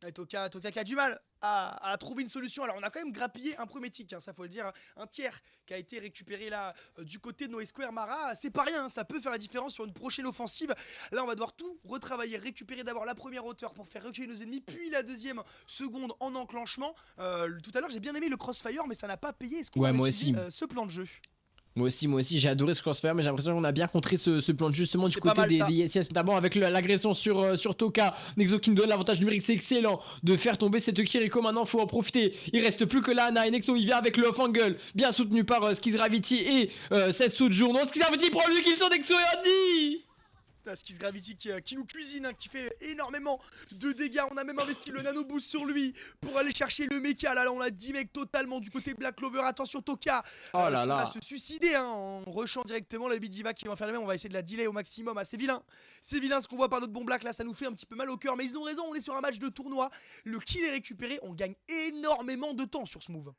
Et Toka qui a du mal à trouver une solution. Alors on a quand même grappillé un premier tick, ça faut le dire, un tiers qui a été récupéré là du côté de No Square Mara. C'est pas rien, ça peut faire la différence sur une prochaine offensive. Là on va devoir tout retravailler, récupérer d'abord la première hauteur pour faire reculer nos ennemis, puis la deuxième seconde en enclenchement. Tout à l'heure j'ai bien aimé le crossfire, mais ça n'a pas payé. Est-ce qu'on va utiliser ce plan de jeu? Moi aussi, j'ai adoré ce crossfire, mais j'ai l'impression qu'on a bien contré ce plan de justement du côté des YesYes, notamment avec l'agression sur Toka. Nexo qui nous donne l'avantage numérique, c'est excellent de faire tomber cette Kiriko. Maintenant, faut en profiter. Il reste plus que la Ana et Nexo, il vient avec le off-angle, bien soutenu par Skizgravity et cette Sojourn. Skizgravity prend le kill sur Nexo et Andy. Skizgravity qui nous cuisine, qui fait énormément de dégâts. On a même investi le nano boost sur lui pour aller chercher le mecha. Là on a 10 mecs totalement du côté Black Clover. Attention Toka qui va se suicider en rushant directement. La Bidiva qui va faire le même. On va essayer de la delay au maximum. C'est vilain ce qu'on voit par notre bon Black. Là ça nous fait un petit peu mal au cœur, mais ils ont raison. On est sur un match de tournoi. Le kill est récupéré. On gagne énormément de temps sur ce move.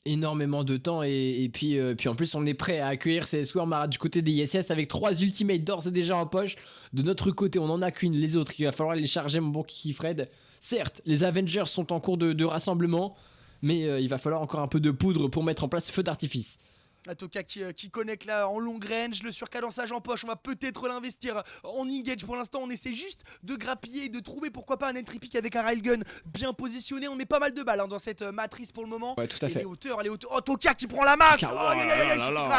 Énormément de temps et puis en plus on est prêt à accueillir ces Square Mara du côté des YesYes avec 3 ultimates d'ores et déjà en poche. De notre côté on en a qu'une, les autres il va falloir les charger mon bon Kiki Fred. Certes les Avengers sont en cours de rassemblement, mais il va falloir encore un peu de poudre pour mettre en place feu d'artifice. La Toka qui connecte là en long range, le surcadençage en poche, on va peut-être l'investir en engage. Pour l'instant on essaie juste de grappiller, de trouver pourquoi pas un entry pick avec un railgun bien positionné. On met pas mal de balles dans cette matrice pour le moment. Ouais, tout à fait. Les hauteurs. Oh, Toka qui prend la max. Oh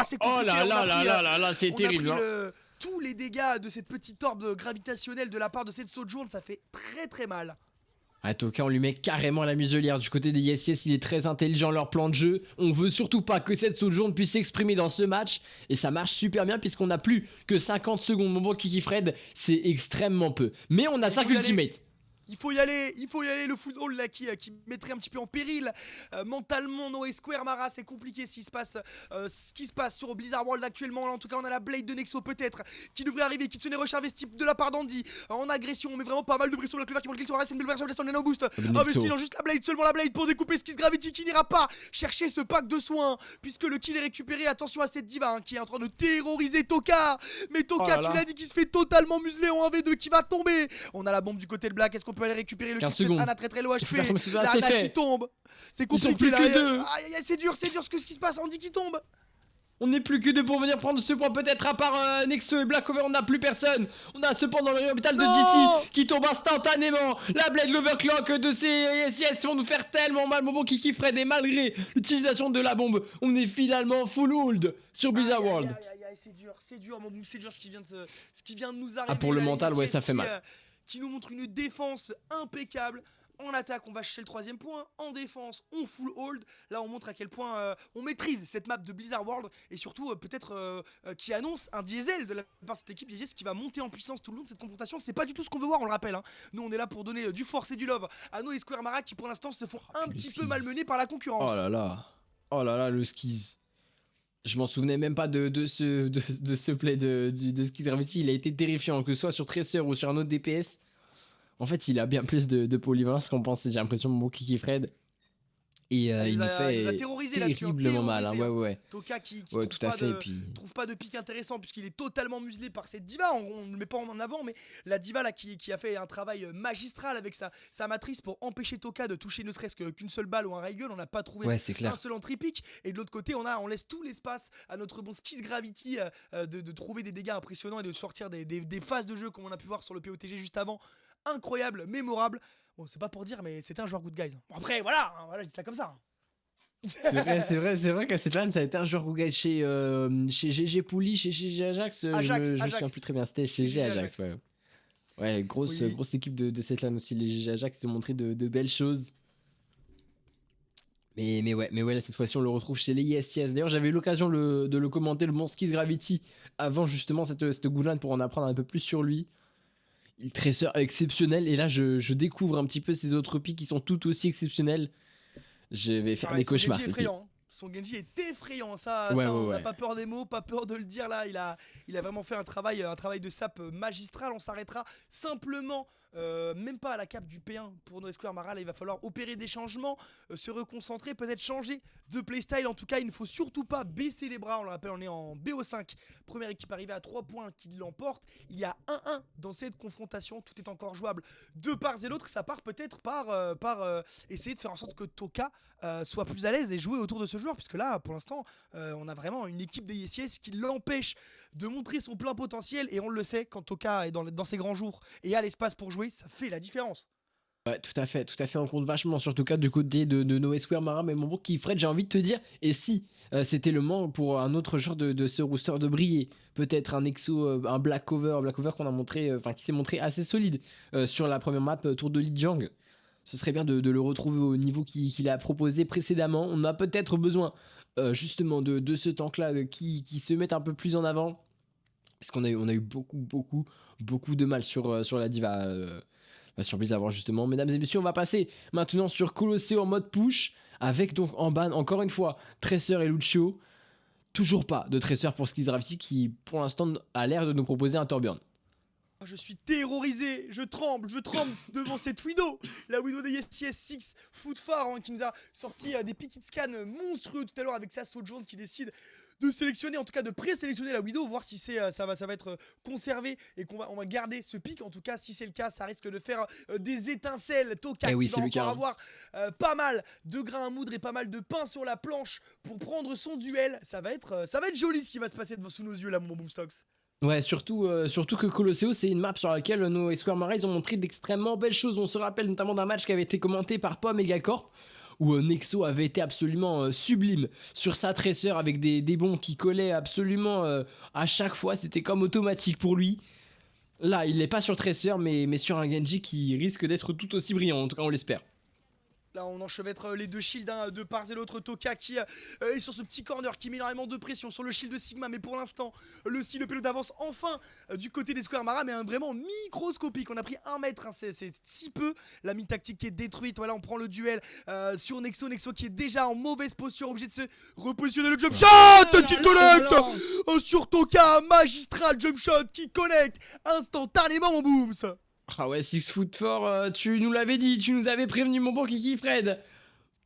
C'est compliqué. C'est terrible. On a pris tous les dégâts de cette petite orbe gravitationnelle de la part de cette Sojourn, ça fait très mal. Ah, Toka, on lui met carrément la muselière. Du côté des Yes Yes, il est très intelligent leur plan de jeu. On veut surtout pas que cette Sojourn puisse s'exprimer dans ce match. Et ça marche super bien puisqu'on a plus que 50 secondes. Mon bon Kiki Fred, c'est extrêmement peu. Mais on a 5 ultimates. Il faut y aller, le football là qui mettrait un petit peu en péril mentalement Noé Square Mara, c'est compliqué ce qui se passe sur Blizzard World actuellement. Là, en tout cas on a la Blade de Nexo peut-être qui devrait arriver, qui Kitsune Rush investi de la part d'Andy en agression, on met vraiment pas mal de pression, la Clover qui prend le kill sur la c'est une belle version de Nano Boost, investissant juste la Blade, seulement la Blade pour découper Skis Gravity qui n'ira pas chercher ce pack de soins puisque le kill est récupéré. Attention à cette diva qui est en train de terroriser Toka, mais Toka tu l'as dit qui se fait totalement museler en 1v2 qui va tomber. On a la bombe du côté de Black, est-ce qu'on peut aller récupérer le kill? Ana très low HP, la Ana qui tombe, c'est compliqué là, c'est dur ce qui se passe, Andy qui tombe. On n'est plus que deux pour venir prendre ce point peut-être à part Nexo et Blackover, on n'a plus personne. On a cependant le orbital de DC qui tombe instantanément. La Blade l'overclock de ces yes vont nous faire tellement mal. Mon bon Kiki Fred, et malgré l'utilisation de la bombe, on est finalement full hold sur Blizzard World. C'est dur mon bon, c'est dur ce qui vient de nous arriver. Ah, pour le mental, ouais, ça fait mal. Qui nous montre une défense impeccable. En attaque, on va chercher le 3ème point. En défense, on full hold. Là, on montre à quel point on maîtrise cette map de Blizzard World. Et surtout, peut-être qui annonce un diesel de la part de cette équipe Diesel qui va monter en puissance tout le long de cette confrontation. C'est pas du tout ce qu'on veut voir, on le rappelle. Nous, on est là pour donner du force et du love à Noé Square Mara qui, pour l'instant, se font un petit peu malmenés par la concurrence. Oh là là, le skis. Je m'en souvenais même pas de ce play de Skis Gravity. Il a été terrifiant, que ce soit sur Tracer ou sur un autre DPS. En fait, il a bien plus de polyvalence qu'on pensait. J'ai l'impression, mon Kiki Fred. Et il nous a terrorisé terriblement mal. Ouais. Toka qui trouve pas de pic intéressant puisqu'il est totalement muselé par cette diva. On ne le met pas en avant, mais la diva là qui a fait un travail magistral avec sa matrice pour empêcher Toka de toucher ne serait-ce qu'une seule balle ou un rail gun. On n'a pas trouvé un seul entry pick. Et de l'autre côté, on laisse tout l'espace à notre bon Skis Gravity de trouver des dégâts impressionnants et de sortir des phases de jeu comme on a pu voir sur le POTG juste avant. Incroyable, mémorable. Bon, c'est pas pour dire, mais c'était un joueur good guys. Bon, après, voilà, je dis ça comme ça. C'est vrai qu'à cette LAN, ça a été un joueur good guys chez GG Pouli, chez GG Ajax. Je me souviens plus très bien, c'était chez GG Ajax. Ouais, grosse équipe de cette LAN aussi. Les GG Ajax se ont montré de belles choses. Mais ouais, là, cette fois-ci, on le retrouve chez les Yes. D'ailleurs, j'avais eu l'occasion de le commenter, le bon Skis Gravity, avant justement cette good LAN pour en apprendre un peu plus sur lui. Il Tracer exceptionnel, et là je découvre un petit peu ces autres pics qui sont tout aussi exceptionnels. Je vais faire des cauchemars. Son Genji est effrayant, on n'a pas peur des mots, pas peur de le dire là. Il a vraiment fait un travail de sap magistral. On s'arrêtera simplement, même pas à la cape du P1 pour Noé Square Mara. Là, il va falloir opérer des changements, se reconcentrer, peut-être changer de playstyle. En tout cas, il ne faut surtout pas baisser les bras. On le rappelle, on est en BO5, première équipe arrivée à 3 points qui l'emporte. Il y a 1-1 dans cette confrontation, tout est encore jouable de part et d'autre. Ça part peut-être par essayer de faire en sorte que Toka soit plus à l'aise et jouer autour de ce joueur, puisque là pour l'instant on a vraiment une équipe des Yes qui l'empêche de montrer son plein potentiel, et on le sait, quand Toka est dans ses grands jours et a l'espace pour jouer, ça fait la différence. Ouais, tout à fait, on compte vachement sur tout cas du côté de Noé Square Mara. Mais mon bon qui Fred, j'ai envie de te dire, et si c'était le moment pour un autre joueur de ce rooster de briller, peut-être un Exo, un Blackover qu'on a montré, qui s'est montré assez solide sur la première map Tour de Lijiang. Ce serait bien de le retrouver au niveau qu'il a proposé précédemment. On a peut-être besoin justement de ce tank-là qui se mette un peu plus en avant. Parce qu'on a eu beaucoup de mal sur la diva, sur Blizzard justement. Mesdames et messieurs, on va passer maintenant sur Colosseo en mode push. Avec donc en ban, encore une fois, Tracer et Lucio. Toujours pas de Tracer pour Skis Gravity qui pour l'instant a l'air de nous proposer un Torbjorn. Je suis terrorisé, je tremble devant cette Widow. La Widow des YesTS6 Footfar qui nous a sorti des picked scans monstrueux tout à l'heure avec sa Sojourn qui décide sélectionner, en tout cas de présélectionner la Widow, voir si ça va être conservé et on va garder ce pic. En tout cas, si c'est le cas, ça risque de faire des étincelles. Toka oui, qui va c'est le encore cas. avoir pas mal de grains à moudre et pas mal de pain sur la planche pour prendre son duel. Ça va être joli ce qui va se passer sous nos yeux là, mon Boomstox. Ouais, surtout que Colosseo, c'est une map sur laquelle nos Square Marais ont montré d'extrêmement belles choses. On se rappelle notamment d'un match qui avait été commenté par Pomme Megacorp, où Nexo avait été absolument sublime sur sa Tracer avec des bombes qui collaient absolument à chaque fois. C'était comme automatique pour lui. Là, il n'est pas sur Tracer, mais sur un Genji qui risque d'être tout aussi brillant. En tout cas, on l'espère. Là on enchevêtre les deux shields de part et l'autre. Toka qui est sur ce petit corner qui met énormément de pression sur le shield de Sigma. Mais pour l'instant le pilote avance enfin du côté des Square Mara. Mais vraiment microscopique. On a pris 1 mètre, hein, c'est si peu. La mi-tactique qui est détruite. Voilà, on prend le duel sur Nexo. Nexo qui est déjà en mauvaise posture, obligé de se repositionner. Le jump shot qui connecte sur Toka. Magistral jump shot qui connecte instantanément mon Booms. Ah ouais, 6 foot fort, tu nous l'avais dit, tu nous avais prévenu mon bon Kiki Fred.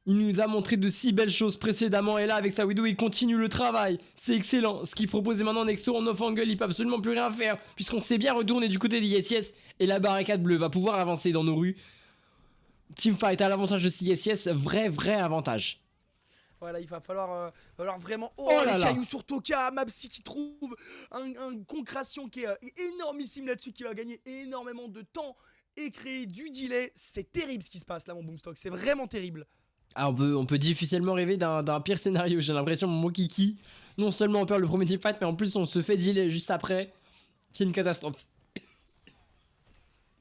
Il nous a montré de si belles choses précédemment et là avec sa Widow il continue le travail. C'est excellent, ce qu'il proposait maintenant Nexo en off-angle, il peut absolument plus rien faire puisqu'on s'est bien retourné du côté des Yes Yes et la barricade bleue va pouvoir avancer dans nos rues. Teamfight à l'avantage de ces Yes Yes, vrai avantage. Voilà, il va falloir vraiment... Oh là les là. cailloux sur Toka, Mapsi qui trouve un concrétion qui est énormissime là-dessus, qui va gagner énormément de temps et créer du delay. C'est terrible ce qui se passe là mon Boomstock, c'est vraiment terrible. Ah, on peut difficilement rêver d'un pire scénario, j'ai l'impression mon Kiki. Non seulement on perd le premier teamfight mais en plus on se fait delay juste après. C'est une catastrophe.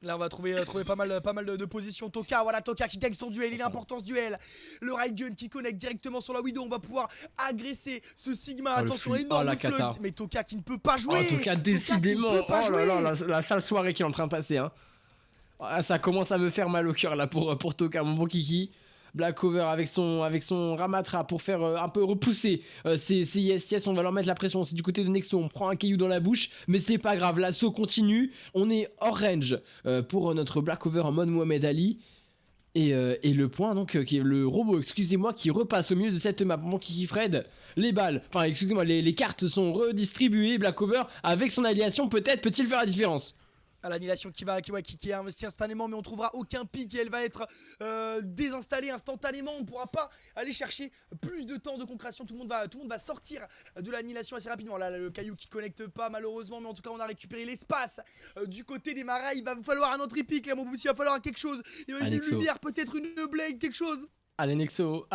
Là on va trouver pas mal de positions. Toka, voilà Toka qui gagne son duel, il est important ce duel. Le Raid Gun qui connecte directement sur la Widow. On va pouvoir agresser ce Sigma. Attention, énorme flux. Mais Toka qui ne peut pas jouer. En tout cas décidément, oh là là, la sale soirée qui est en train de passer hein. Ah, ça commence à me faire mal au cœur là pour Toka, mon bon Kiki. Black Cover avec son Ramatra pour faire un peu repousser ces Yes, on va leur mettre la pression. C'est du côté de Nexo, on prend un caillou dans la bouche, mais c'est pas grave, l'assaut continue. On est hors range pour notre Black Cover en mode Mohamed Ali. Et le point donc, qui est le robot, excusez-moi, qui repasse au milieu de cette map. Mon Kiki Fred, les balles, enfin excusez-moi, les cartes sont redistribuées. Black Cover, avec son alliation, peut-être peut-il faire la différence. L'annihilation qui est investie instantanément, mais on trouvera aucun pic et elle va être désinstallée instantanément. On ne pourra pas aller chercher plus de temps de concrétion. Tout le monde va sortir de l'annihilation assez rapidement. Là, le caillou qui connecte pas malheureusement, mais en tout cas on a récupéré l'espace du côté des marais. Il va falloir un autre pic là mon Boubs, il va falloir quelque chose. Il va y avoir une lumière, peut-être une blade, quelque chose. Allez Nexo,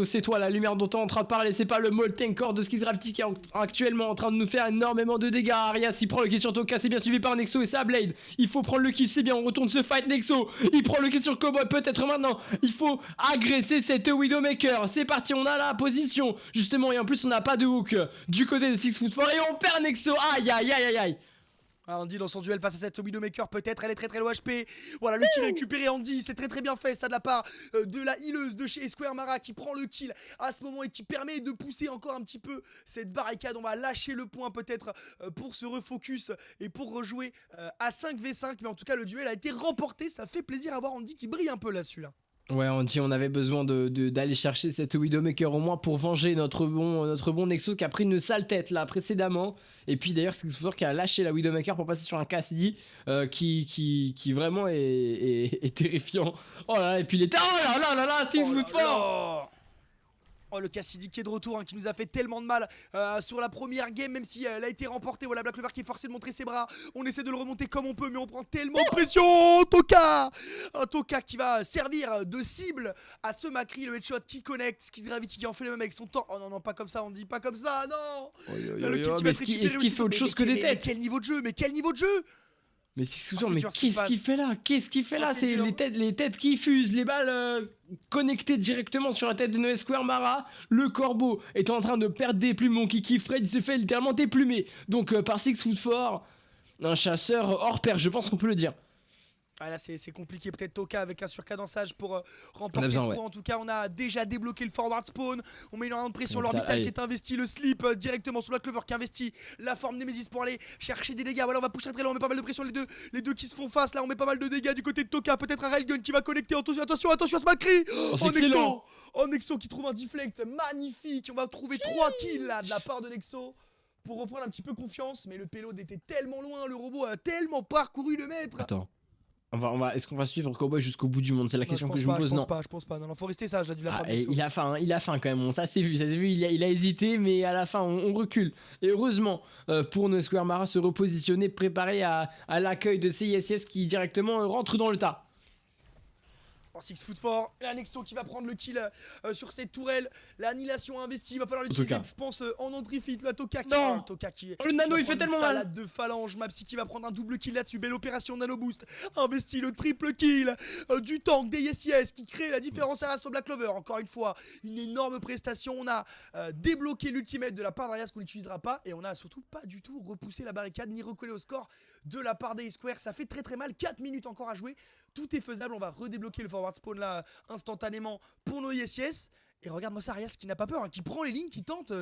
c'est toi la lumière dont on est en train de parler, c'est pas le Molten Core de Skizrapti qui est actuellement en train de nous faire énormément de dégâts. Arias il prend le kill sur Toka, c'est bien suivi par Nexo et sa Blade. Il faut prendre le kill, c'est bien, on retourne ce fight Nexo. Il prend le kill sur Cowboy, peut-être maintenant. Il faut agresser cette Widowmaker. C'est parti, on a la position justement et en plus on n'a pas de hook du côté de 6 foot fort et on perd Nexo. Aïe. Andy dans son duel face à cette Widowmaker, peut-être elle est très low HP. Voilà le kill récupéré. Andy, c'est très bien fait ça de la part de la healeuse de chez Square Mara qui prend le kill à ce moment et qui permet de pousser encore un petit peu cette barricade. On va lâcher le point peut-être pour se refocus et pour rejouer à 5v5. Mais en tout cas le duel a été remporté, ça fait plaisir à voir Andy qui brille un peu là-dessus là. Ouais, on avait besoin d'aller chercher cette Widowmaker au moins pour venger notre bon Nexo qui a pris une sale tête là précédemment. Et puis d'ailleurs c'est Square qui a lâché la Widowmaker pour passer sur un Cassidy qui vraiment est terrifiant. Oh là là, et puis il était... Oh là là, 6 foot fort. Oh le Cassidy qui est de retour qui nous a fait tellement de mal sur la première game, même si elle a été remportée. Voilà Black Clover qui est forcé de montrer ses bras. On essaie de le remonter comme on peut mais on prend tellement de pression. Toka, un Toka qui va servir de cible à ce Macri, le headshot qui connecte. Skizgravity qui en fait le même avec son temps. Oh non pas comme ça, on dit pas comme ça, non. Est-ce qu'il fait autre chose que des têtes? Mais quel niveau de jeu. Mais qu'est-ce qu'il fait là? C'est les têtes qui fusent, les balles connectées directement sur la tête de Noé Square Mara. Le corbeau est en train de perdre des plumes. Mon Kiki Fred il se fait littéralement déplumer. Donc par 6 foot fort, un chasseur hors pair, je pense qu'on peut le dire. Ah là c'est compliqué, peut-être Toka avec un surcadençage pour On a remporter ce besoin, point. ouais. En tout cas on a déjà débloqué le forward spawn. On met énormément de pression, Putain, l'orbital qui allez. est investi, le slip directement sur la Clover qui investit la forme Nemesis pour aller chercher des dégâts. Voilà on va pousser très loin, on met pas mal de pression les deux qui se font face. Là on met pas mal de dégâts du côté de Toka, peut-être un railgun qui va connecter. Attention à ce Macri. Oh, c'est Oh excellent. Nexo. Oh Nexo qui trouve un deflect magnifique. On va trouver 3 kills là de la part de Nexo pour reprendre un petit peu confiance. Mais le payload était tellement loin, le robot a tellement parcouru le mètre. Attends. Est-ce qu'on va suivre Cowboy jusqu'au bout du monde? C'est la question que je me pose. Je Non. pense pas. Non, faut rester sage, là, du lapin Ah, de et Nexo. il a faim quand même. Bon, ça c'est vu. Il a hésité, mais à la fin, on recule. Et heureusement pour nos Square Mara se repositionner, préparer à l'accueil de CISS qui directement rentre dans le tas. En 6 foot fort, et un Nexo qui va prendre le kill sur cette tourelle. L'annihilation investie, il va falloir l'utiliser, je pense, en entrifit. La Toka qui. Non. Toka qui Oh, le nano, qui va il fait prendre une tellement mal. salade de phalange. Mapsy qui va prendre un double kill là-dessus. Belle opération nano boost. Investi le triple kill du tank des Yes qui crée la différence à sur Black Clover. Encore une fois, une énorme prestation. On a débloqué l'ultimate de la part d'Arias qu'on n'utilisera pas. Et on a surtout pas du tout repoussé la barricade ni recollé au score de la part des Square. Ça fait très mal. 4 minutes encore à jouer. Tout est faisable. On va redébloquer le forward spawn là instantanément pour nos Yes. Et regarde-moi ça, Arias qui n'a pas peur, hein, qui prend les lignes, qui tente.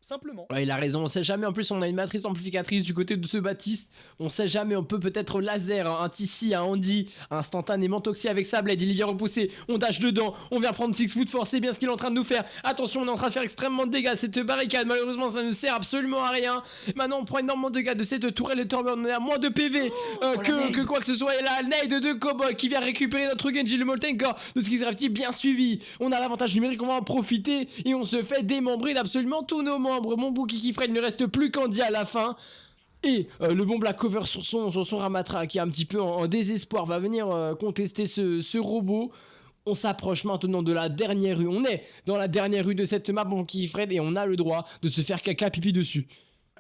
Simplement. Ouais, il a raison, on sait jamais. En plus, on a une matrice amplificatrice du côté de ce Baptiste. On sait jamais, on peut peut-être laser, un Tissi, un Andy, instantanément Toxie avec sa blade. Il est bien repoussé. On dash dedans. On vient prendre 6 foot force. C'est bien ce qu'il est en train de nous faire. Attention, on est en train de faire extrêmement de dégâts. Cette barricade, malheureusement, ça ne sert absolument à rien. Maintenant, on prend énormément de dégâts de cette tourelle de Torburn. On est à moins de PV que quoi que ce soit. Et là, nade de Cowboy qui vient récupérer notre Genji, le Molten Core de Skizrafty bien suivi. On a l'avantage numérique, on va en profiter. Et on se fait démembrer d'absolument tous nos membres. Mon bouc qui Fred ne reste plus qu'Andy à la fin. Et le bon Black Cover sur son Ramatra qui est un petit peu en désespoir va venir contester ce robot. On s'approche maintenant de la dernière rue. On est dans la dernière rue de cette map, mon qui Fred, et on a le droit de se faire caca pipi dessus.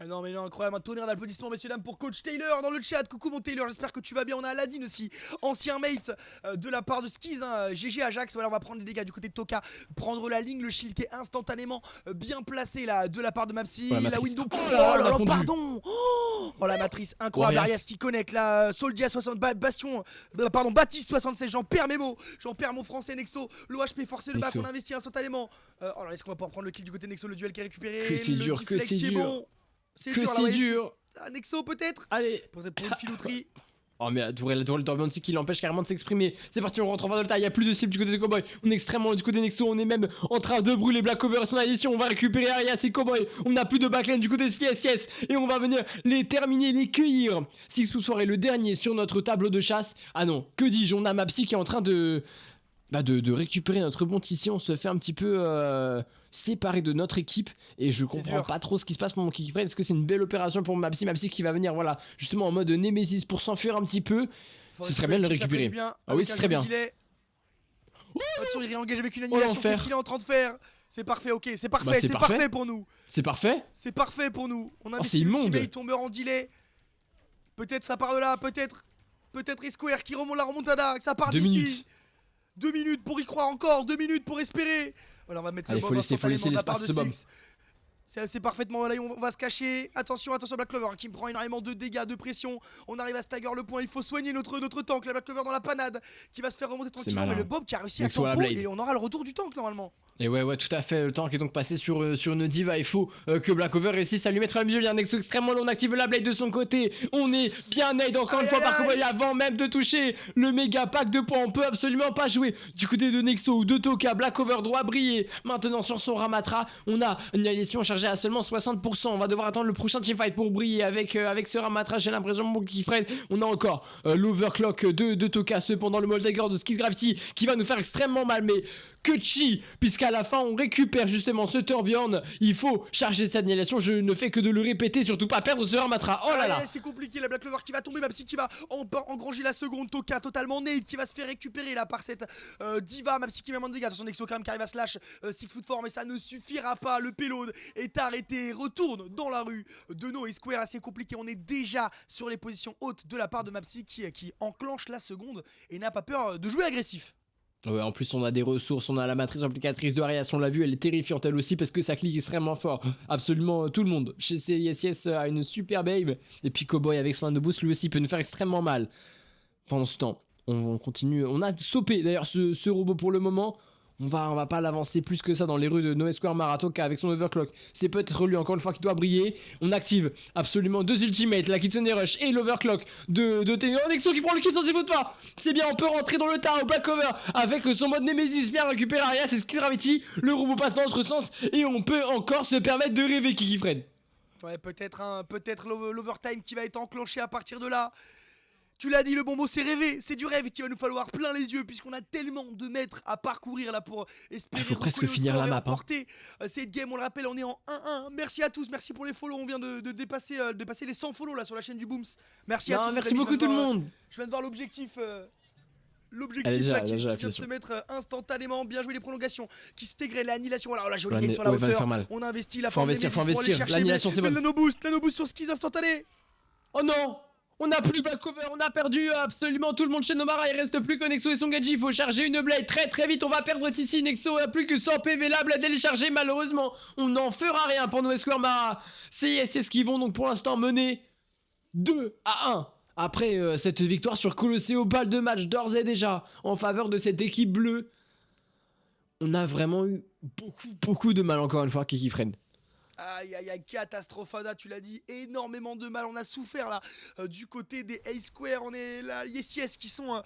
Ah non mais non, incroyable, un tonnerre d'applaudissements messieurs dames pour coach Taylor dans le chat. Coucou mon Taylor, j'espère que tu vas bien. On a Aladdin aussi, ancien mate de la part de Skiz, hein, GG Ajax. Voilà, on va prendre les dégâts du côté de Toka, prendre la ligne, le shield qui est instantanément bien placé là de la part de Mapsy. La window, oh là, pardon. Oh la matrice, incroyable. Arias qui connecte là, Soldier 60, Bastion, pardon, Baptiste 76, j'en perds mes mots, j'en perds mon français. Nexo, l'OHP forcé le back, on investit instantanément. Oh là, est-ce qu'on va pouvoir prendre le kill du côté de Nexo, le duel qui est récupéré, que c'est dur, que c'est dur. Bon. C'est dur. Un Nexo peut-être. Allez. Pour une filouterie. Oh mais la tourelle Torburn qui l'empêche carrément de s'exprimer. C'est parti, on rentre en fin de tas. Il n'y a plus de cible du côté de Cowboy. On est extrêmement du côté de Nexo. On est même en train de brûler Black Cover et son addition. On va récupérer Arias et Cowboy. On n'a plus de backline du côté de CSS. Et on va venir les terminer, les cueillir. Six Soir est le dernier sur notre tableau de chasse. Ah non, que dis-je, on a Mapsy qui est en train de récupérer notre bon ici. On se fait un petit peu séparé de notre équipe et je comprends pas trop ce qui se passe pour mon Kiki Pride. Est-ce que c'est une belle opération pour Mapsy qui va venir voilà justement en mode Nemesis pour s'enfuir un petit peu. Ce serait bien de le récupérer. Ah oui, ce serait bien. Attention, il réengage avec une annihilation. Qu'est-ce qu'il est en train de faire? C'est parfait, ok, c'est parfait, c'est parfait pour nous. C'est parfait. C'est parfait pour nous. On a un ultimate, on meurt en delay. Peut-être ça part de là, peut-être Square qui remonte la remontada, que ça part d'ici. 2 minutes pour y croire encore, 2 minutes pour espérer. Voilà, on va mettre le bomb instantanément de la part de Six. C'est parfaitement, voilà, on va se cacher. Attention Black Clover hein, qui me prend énormément de dégâts, de pression. On arrive à stagger le point, il faut soigner notre tank. La Black Clover dans la panade qui va se faire remonter tranquillement. Mais le Bob qui a réussi à tempo et on aura le retour du tank normalement. Et ouais, tout à fait. Le tank est donc passé sur une diva. Il faut que Black Cover réussisse à lui mettre la musique. Il y a un Nexo extrêmement long. On active la blade de son côté. On est bien aid encore une fois par Cowboy avant même de toucher le méga pack de points. On peut absolument pas jouer du côté de Nexo ou de Toka. Black Cover doit briller. Maintenant sur son Ramatra, on a une annihilation chargée à seulement 60%. On va devoir attendre le prochain teamfight pour briller avec ce Ramatra. J'ai l'impression mon petit Fred. On a encore l'overclock de Toka. Cependant le Molteger de Skizrafty qui va nous faire extrêmement mal. Mais que chi, puisqu'à la fin on récupère justement ce Torbjorn. Il faut charger cette annihilation, je ne fais que de le répéter, surtout pas perdre ce Ramatra. Oh là là, c'est compliqué, la Black Clover qui va tomber, Mapsy qui va engranger la seconde, Toka totalement nade qui va se faire récupérer là par cette diva, Mapsy qui met moins de dégâts, attention Nexo quand même qui arrive à slash 6 foot fort mais ça ne suffira pas, le payload est arrêté, retourne dans la rue de No et Square, là c'est compliqué, on est déjà sur les positions hautes de la part de Mapsy qui enclenche la seconde et n'a pas peur de jouer agressif. Ouais, en plus on a des ressources, on a la matrice amplificatrice de Arias, on l'a vu, elle est terrifiante elle aussi parce que ça clique extrêmement fort. Absolument tout le monde chez CISS a une super babe. Et puis Cowboy avec son hand de boost lui aussi peut nous faire extrêmement mal. pendant ce temps, on continue. On a stoppé d'ailleurs ce robot pour le moment. On va pas l'avancer plus que ça dans les rues de Noé Square Mara. Toka avec son overclock. C'est peut-être lui encore une fois qui doit briller. On active absolument 2 ultimates, la Kitsune Rush et l'overclock de Tenno. Nexo qui prend le kill sans évoque pas. C'est bien, on peut rentrer dans le tas au Black Cover avec son mode Nemesis. Bien récupérer Aria, c'est Skizz Gravity. Le robot passe dans l'autre sens et on peut encore se permettre de rêver, Kikifred. Ouais, peut-être l'overtime qui va être enclenché à partir de là. Tu l'as dit, le bon mot, c'est rêver, c'est du rêve qu'il va nous falloir plein les yeux puisqu'on a tellement de mètres à parcourir là pour espérer faut presque finir la map. Cette game, on le rappelle, on est en 1-1. Merci à tous, merci pour les follow, on vient de dépasser les 100 follow là sur la chaîne du Booms. Merci à tous. Merci beaucoup tout le monde. Je viens de voir l'objectif. Allez, Là qui vient de se mettre instantanément. Bien joué les prolongations qui s'égrènent, l'annihilation. Alors la jolie game sur la hauteur. On a investi la forme des faut investir. L'annihilation c'est bon. Nano boost sur Skizz instantané. Oh non, on a plus Black Cover, on a perdu absolument tout le monde chez Nomara. Il reste plus que Nexo et son Genji. Il faut charger une blade très vite. On va perdre ici. Nexo a plus que 100 PV là, blade elle est chargée. Malheureusement, on n'en fera rien pour Noé Square Mara. CISS qui vont donc pour l'instant mener 2-1. Après cette victoire sur Colosseo, balle de match d'ores et déjà en faveur de cette équipe bleue. On a vraiment eu beaucoup de mal encore une fois, Kikifred. Aïe, catastrophada, tu l'as dit, énormément de mal, on a souffert là, du côté des A-Square, on est là, yes qui sont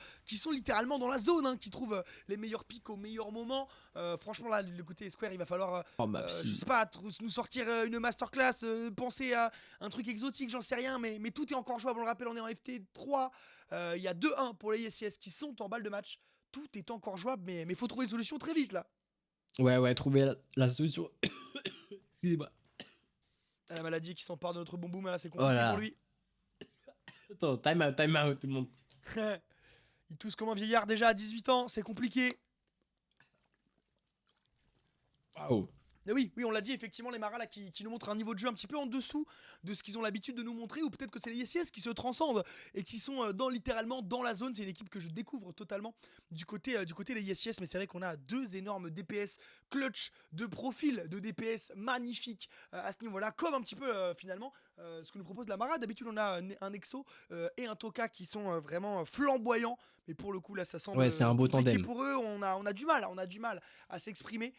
littéralement dans la zone, hein, qui trouvent les meilleurs pics au meilleur moment. Franchement là, le côté A-Square, il va falloir, je sais pas, nous sortir une masterclass, penser à un truc exotique, j'en sais rien, mais tout est encore jouable, on le rappelle, on est en FT3, il y a 2-1 pour les yes qui sont en balle de match, tout est encore jouable, mais faut trouver une solution très vite là. Ouais, trouver la solution. Excusez-moi. La maladie qui s'empare de notre bon boom là, c'est compliqué pour lui. Attends, time out tout le monde. Il tousse comme un vieillard déjà à 18 ans, c'est compliqué. Waouh. Oui, on l'a dit, effectivement, les Maras là qui nous montrent un niveau de jeu un petit peu en dessous de ce qu'ils ont l'habitude de nous montrer, ou peut-être que c'est les YesYes qui se transcendent et qui sont littéralement dans la zone. C'est une équipe que je découvre totalement du côté des YesYes, mais c'est vrai qu'on a 2 énormes DPS clutch de profil de DPS magnifiques à ce niveau-là, comme un petit peu finalement ce que nous propose la Mara. D'habitude, on a un Nexo et un Toka qui sont vraiment flamboyants. Mais pour le coup là ça semble c'est un beau tandem. pour eux, on a du mal à s'exprimer,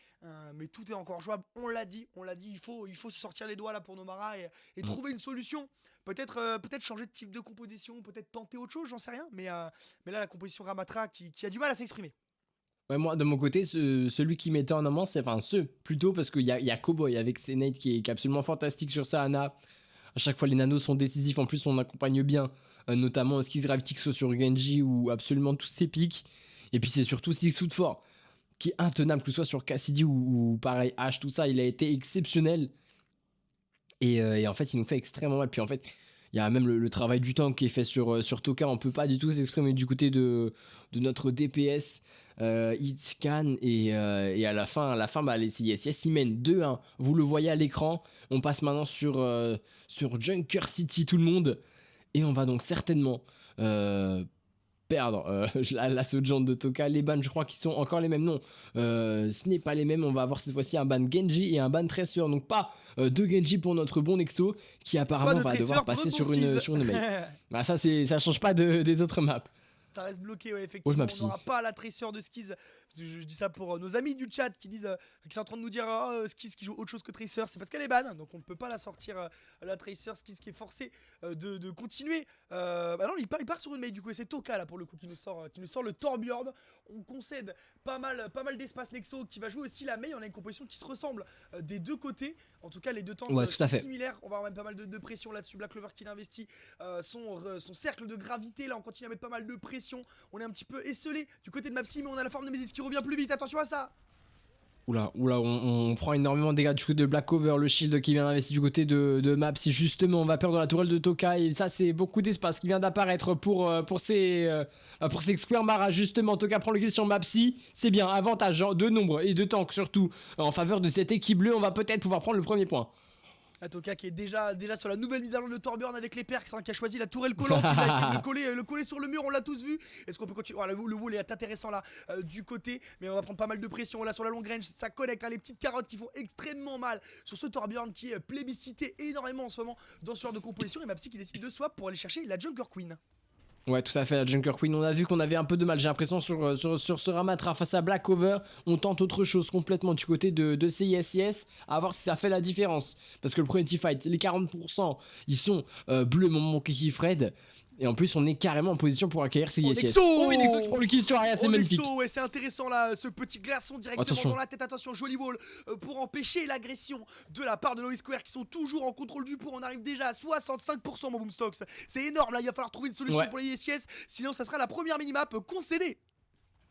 mais tout est encore jouable, on l'a dit, il faut se sortir les doigts là pour Nomara et trouver une solution, peut-être changer de type de composition, peut-être tenter autre chose, j'en sais rien, mais là la composition Ramatra qui a du mal à s'exprimer. Ouais, moi de mon côté, celui qui mettait en avant, c'est plutôt parce qu'il y a Cowboy avec ses nades qui est absolument fantastique sur sa Ana. À chaque fois les nanos sont décisifs, en plus on accompagne bien. Notamment Skizz Gravity sur Genji ou absolument tous ses pics. Et puis c'est surtout 6 foot fort qui est intenable, que ce soit sur Cassidy ou pareil H, tout ça, il a été exceptionnel. Et en fait, il nous fait extrêmement mal. Puis en fait, il y a même le travail du tank qui est fait sur Toka. On peut pas du tout s'exprimer du côté de notre DPS. Hit scan et à la fin les CSS ils mènent 2-1. Vous le voyez à l'écran. On passe maintenant sur Junker City, tout le monde. Et on va donc certainement perdre la sauce de Toka. Les bans, je crois qu'ils sont encore les mêmes. Non, ce n'est pas les mêmes. On va avoir cette fois-ci un ban Genji et un ban Tracer. Donc pas de Genji pour notre bon Nexo qui apparemment va devoir passer sur une mail. Bah, ça change pas des autres maps. Ça reste bloqué, ouais, effectivement. On n'aura pas la Tracer de Skizz. Je dis ça pour nos amis du chat qui disent, qui sont en train de nous dire Skizz qui joue autre chose que Tracer. C'est parce qu'elle est ban, donc on ne peut pas la sortir la Tracer. Skizz qui est forcé de continuer. Bah non, il part sur une mail du coup, et c'est Toka là pour le coup qui nous sort le Torbjörn. On concède pas mal d'espace. Nexo qui va jouer aussi la mail. On a une composition qui se ressemble des deux côtés. En tout cas, les deux tanks sont similaires. On va avoir même pas mal de pression là-dessus. Black Clover qui investit son cercle de gravité. Là, on continue à mettre pas mal de pression. On est un petit peu esselé du côté de Mapsy, mais on a la forme de Nemesis qui revient plus vite. Attention à ça. Oula, on prend énormément de dégâts du côté de Black Cover, le shield qui vient d'investir du côté de Mapsy. Justement, on va perdre la tourelle de Toka et ça, c'est beaucoup d'espace qui vient d'apparaître pour ces Square Mara. Justement, Toka prend le kill sur Mapsy. C'est bien, avantage de nombre et de tank surtout en faveur de cette équipe bleue. On va peut-être pouvoir prendre le premier point. Toka qui est déjà sur la nouvelle mise à jour de Torbjörn avec les perks, hein, qui a choisi la tourelle collante. Il va essayer de le coller sur le mur, on l'a tous vu. Est-ce qu'on peut continuer? Le wall est intéressant là du côté, mais on va prendre pas mal de pression là sur la longue range. Ça connecte, hein, les petites carottes qui font extrêmement mal sur ce Torbjörn qui est plébiscité énormément en ce moment dans ce genre de composition. Et Mapsy qui décide de swap pour aller chercher la Junker Queen. Ouais, tout à fait, la Junker Queen. On a vu qu'on avait un peu de mal, j'ai l'impression, sur ce Ramatra face à Blackover. On tente autre chose complètement du côté de CISIS, à voir si ça fait la différence. Parce que le premier teamfight, les 40%, ils sont bleus, mon kiki Fred. Et en plus, on est carrément en position pour accueillir CISIS. Nexo Oh, mais Nexo qui prend le kill sur Arya, c'est magnifique. Nexo, ouais, c'est intéressant là, ce petit glaçon directement Attention. dans la tête. Attention, joli wall pour empêcher l'agression de la part de Lois Square qui sont toujours en contrôle du point. On arrive déjà à 65% mon Boomstocks. C'est énorme là, il va falloir trouver une solution pour les ISIS, sinon ça sera la première minimap concédée.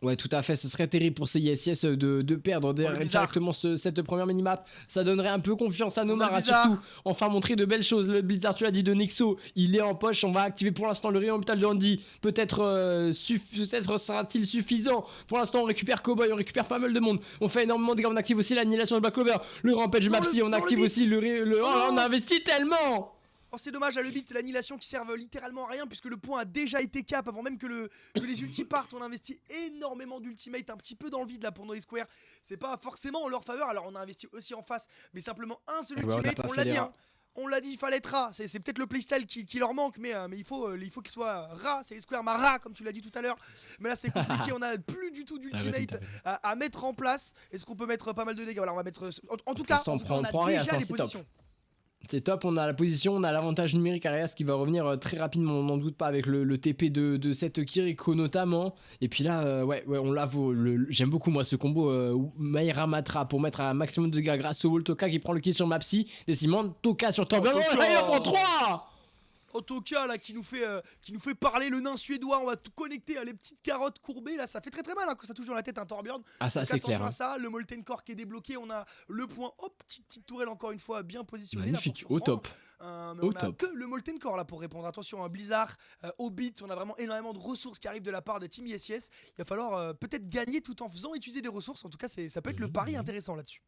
Ouais, tout à fait, ce serait terrible pour CISIS de perdre directement cette première minimap. Ça donnerait un peu confiance à Nomara, surtout. Enfin, montrer de belles choses. Le Blizzard, tu l'as dit, de Nexo, il est en poche. On va activer pour l'instant le rayon hôpital de Andy. Peut-être sera-t-il suffisant. Pour l'instant, on récupère Cowboy, on récupère pas mal de monde. On fait énormément de dégâts, on active aussi l'annihilation de Blackover. Le Rampage Mapsy, on active aussi on a investi tellement. Oh, c'est dommage, à le beat, l'annihilation qui servent littéralement à rien puisque le point a déjà été cap avant même que les ultis partent. On a investi énormément d'ultimate, un petit peu dans le vide là pour Noise Square. C'est pas forcément en leur faveur, alors on a investi aussi en face, mais simplement un seul ultimate, on l'a dit, hein. On l'a dit, il fallait être rat. C'est peut-être le playstyle qui leur manque, mais il faut qu'il soit rat. C'est les Square Mara, comme tu l'as dit tout à l'heure. Mais là, c'est compliqué. On a plus du tout d'ultimate à mettre en place. Est-ce qu'on peut mettre pas mal de dégâts? Voilà, on va mettre. En tout cas, on a déjà les positions. C'est top, on a la position, on a l'avantage numérique Arias qui va revenir très rapidement, on n'en doute pas, avec le TP de cette Kiriko notamment. Et puis là, ouais, on l'a, j'aime beaucoup moi ce combo Mayra Matra pour mettre un maximum de dégâts grâce au wall. Toka qui prend le kill sur Mapsy, décimant Toka sur Torben. Oh, il en prend 3. Toka là qui nous fait parler le nain suédois. On va tout connecter à les petites carottes courbées là, ça fait très très mal hein, quand ça touche dans la tête un Torbjorn. Ah ça c'est clair. Attention à ça, le Molten Core qui est débloqué, on a le point. Hop, petite tourelle encore une fois bien positionnée. Magnifique, là, au top. Mais on a que le Molten Core là pour répondre. Attention, un Blizzard, au beat, on a vraiment énormément de ressources qui arrivent de la part de Team ISIS. Il va falloir peut-être gagner tout en faisant utiliser des ressources. En tout cas, ça peut être le pari intéressant là-dessus.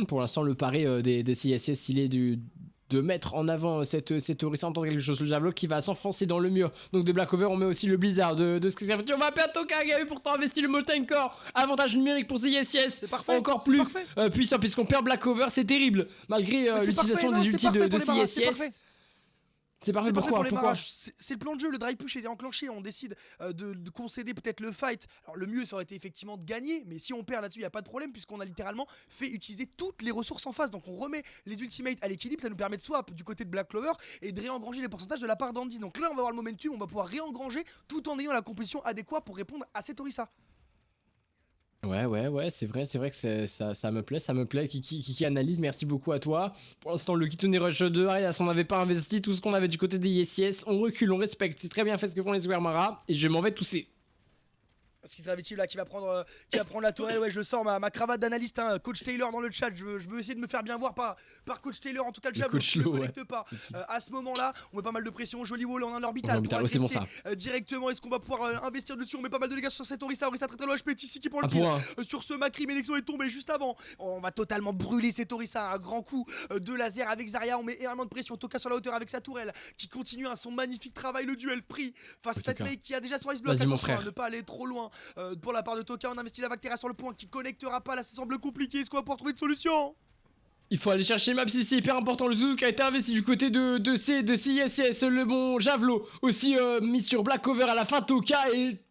Pour l'instant, le pari des CISIS, il est de mettre en avant cette Orisa en tant que quelque chose, le Javelot qui va s'enfoncer dans le mur. Donc de Blackover, on met aussi le Blizzard de ce que ça fait. On va perdre Toka qui avait pourtant investi le Molten Core. Avantage numérique pour CISIS. C'est parfait. Encore plus puissant puisqu'on perd Blackover, c'est terrible. Malgré l'utilisation des ultis de CISIS. C'est parfait, pourquoi c'est le plan de jeu, le dry push est enclenché, on décide de concéder peut-être le fight. Alors le mieux ça aurait été effectivement de gagner, mais si on perd là-dessus il n'y a pas de problème puisqu'on a littéralement fait utiliser toutes les ressources en face. Donc on remet les ultimates à l'équilibre, ça nous permet de swap du côté de Black Clover et de réengranger les pourcentages de la part d'Andy. Donc là on va avoir le momentum, on va pouvoir réengranger tout en ayant la composition adéquate pour répondre à cette Orisa. Ouais, c'est vrai que ça me plaît, Kiki analyse, merci beaucoup à toi. Pour l'instant, le Kitsune Rush 2, Arias, on n'avait pas investi tout ce qu'on avait du côté des ISIS, on recule, on respecte, c'est très bien fait ce que font les Square Mara, et je m'en vais tousser. Skid Gravity là qui va prendre la tourelle, ouais je le sens, ma cravate d'analyste hein, Coach Taylor dans le chat, je veux essayer de me faire bien voir par Coach Taylor, en tout cas le Javelot ne connecte pas à ce moment là, on met pas mal de pression, joli wall en un orbital pour agresser directement, est-ce qu'on va pouvoir investir dessus, on met pas mal de dégâts sur cette Orisa très très loin, HP ici qui prend le kill sur ce Macri, mais Nexo est tombé juste avant, on va totalement brûler cette Orisa, un grand coup de laser avec Zarya, on met énormément de pression, Toka sur la hauteur avec sa tourelle qui continue son magnifique travail, le duel pris face à cette mec qui a déjà son ice block, attention à ne pas aller trop loin. Pour la part de Toka, on investit la Vactera sur le point qui connectera pas, là ça semble compliqué, est-ce qu'on va pouvoir trouver une solution? Il faut aller chercher Mapsy, c'est hyper important, le Zouzou qui a été investi du côté de CISIS, le bon Javelot, aussi mis sur Blackover à la fin, Toka est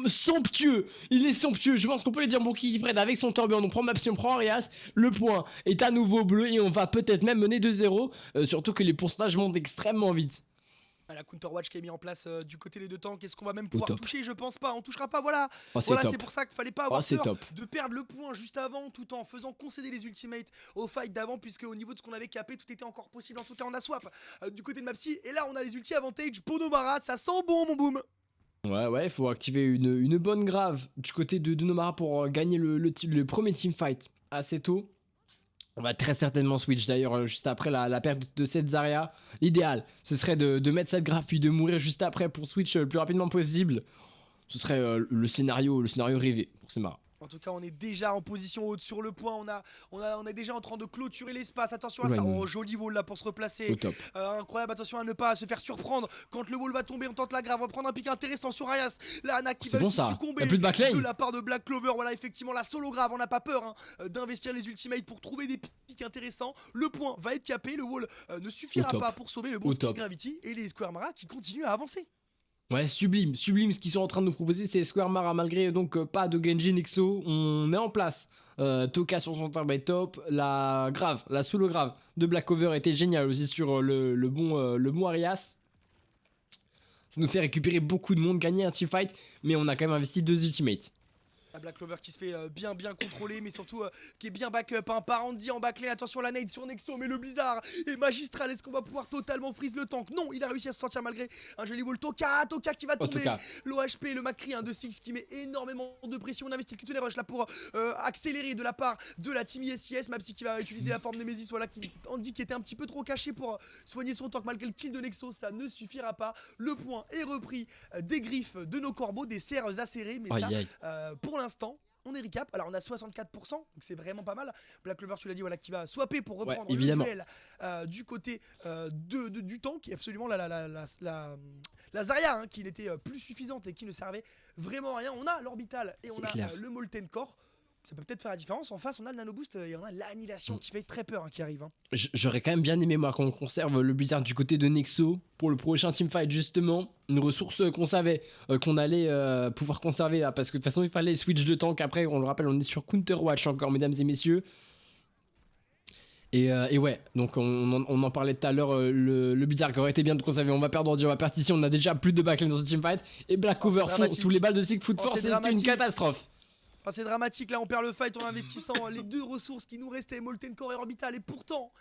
somptueux, il est somptueux, je pense qu'on peut lui dire bon Kiki Fred avec son Torbjorn, on prend Mapsy, on prend Arias, le point est à nouveau bleu et on va peut-être même mener 2-0, surtout que les pourcentages montent extrêmement vite. La Counter Watch qui est mis en place du côté des deux tanks, est-ce qu'on va même pouvoir toucher? Je pense pas, on touchera pas, voilà. C'est pour ça qu'il fallait pas avoir peur de perdre le point juste avant tout en faisant concéder les ultimates au fight d'avant, puisque au niveau de ce qu'on avait capé tout était encore possible, en tout cas on a swap du côté de Mapsy et là on a les ulti avantage pour Nomara, ça sent bon mon boom. Ouais, il faut activer une bonne grave du côté de Nomara pour gagner le premier teamfight assez tôt. On va très certainement switch d'ailleurs juste après la perte de cette Zarya. L'idéal, ce serait de mettre cette grave puis de mourir juste après pour switch le plus rapidement possible. Ce serait le scénario rêvé pour ces Mara. En tout cas, on est déjà en position haute sur le point. On est déjà en train de clôturer l'espace. Attention à ça. Oh, joli wall là pour se replacer. Incroyable. Attention à ne pas se faire surprendre. Quand le wall va tomber, on tente la grave. On va prendre un pic intéressant sur Arias. La Ana qui va aussi succomber de la part de Black Clover. Voilà, effectivement, la solo grave. On n'a pas peur d'investir les ultimates pour trouver des pics intéressants. Le point va être capé. Le wall ne suffira pas pour sauver le bon Skis Gravity et les Square Mara qui continuent à avancer. Ouais, sublime, sublime ce qu'ils sont en train de nous proposer, c'est Square Mara, malgré donc pas de Genji Nexo, on est en place. Toka sur son turbo top, la solo grave de Black Clover était géniale aussi sur le bon Arias. Ça nous fait récupérer beaucoup de monde, gagner un teamfight, mais on a quand même investi 2 ultimates. La Black Clover qui se fait bien contrôler, mais surtout qui est bien backup, hein, par Andy en backlane. Attention la nade sur Nexo, mais le blizzard est magistral. Est-ce qu'on va pouvoir totalement freeze le tank? Non, il a réussi à se sortir malgré un joli wall. Toka qui va tomber. L'OHP, le Macri, de Six qui met énormément de pression. On investit le Kitsune Rush là pour accélérer de la part de la team ISIS. Mapsi qui va utiliser la forme Nemesis, voilà, Andy qui était un petit peu trop caché pour soigner son tank. Malgré le kill de Nexo, ça ne suffira pas. Le point est repris des griffes de nos corbeaux, des serres acérées, mais pour l'instant, on est recap. Alors on a 64%, donc c'est vraiment pas mal. Black Clover, tu l'as dit, voilà, qui va swapper pour reprendre le duel du côté du tank. Et absolument la Zarya, hein, qui n'était plus suffisante et qui ne servait vraiment à rien. On a l'orbital et on a le Molten Core. Ça peut peut-être faire la différence. En face, on a le Nano Boost et on a l'annihilation qui fait très peur, hein, qui arrive. Hein. J'aurais quand même bien aimé, moi, qu'on conserve le Blizzard du côté de Nexo pour le prochain teamfight, justement. Une ressource qu'on savait qu'on allait pouvoir conserver, là, parce que de toute façon, il fallait switch de tank. Après, on le rappelle, on est sur Counter Watch encore, mesdames et messieurs. Et ouais, donc on en parlait tout à l'heure, le Blizzard qui aurait été bien de conserver. On va perdre Andy, on va perdre ici. On a déjà plus de backlane dans ce teamfight. Et Black Cover fond sous les balles de Sick Foot Force, c'était une catastrophe. Enfin, c'est dramatique, là on perd le fight en investissant les 2 ressources qui nous restaient, Molten Core et Orbital, et pourtant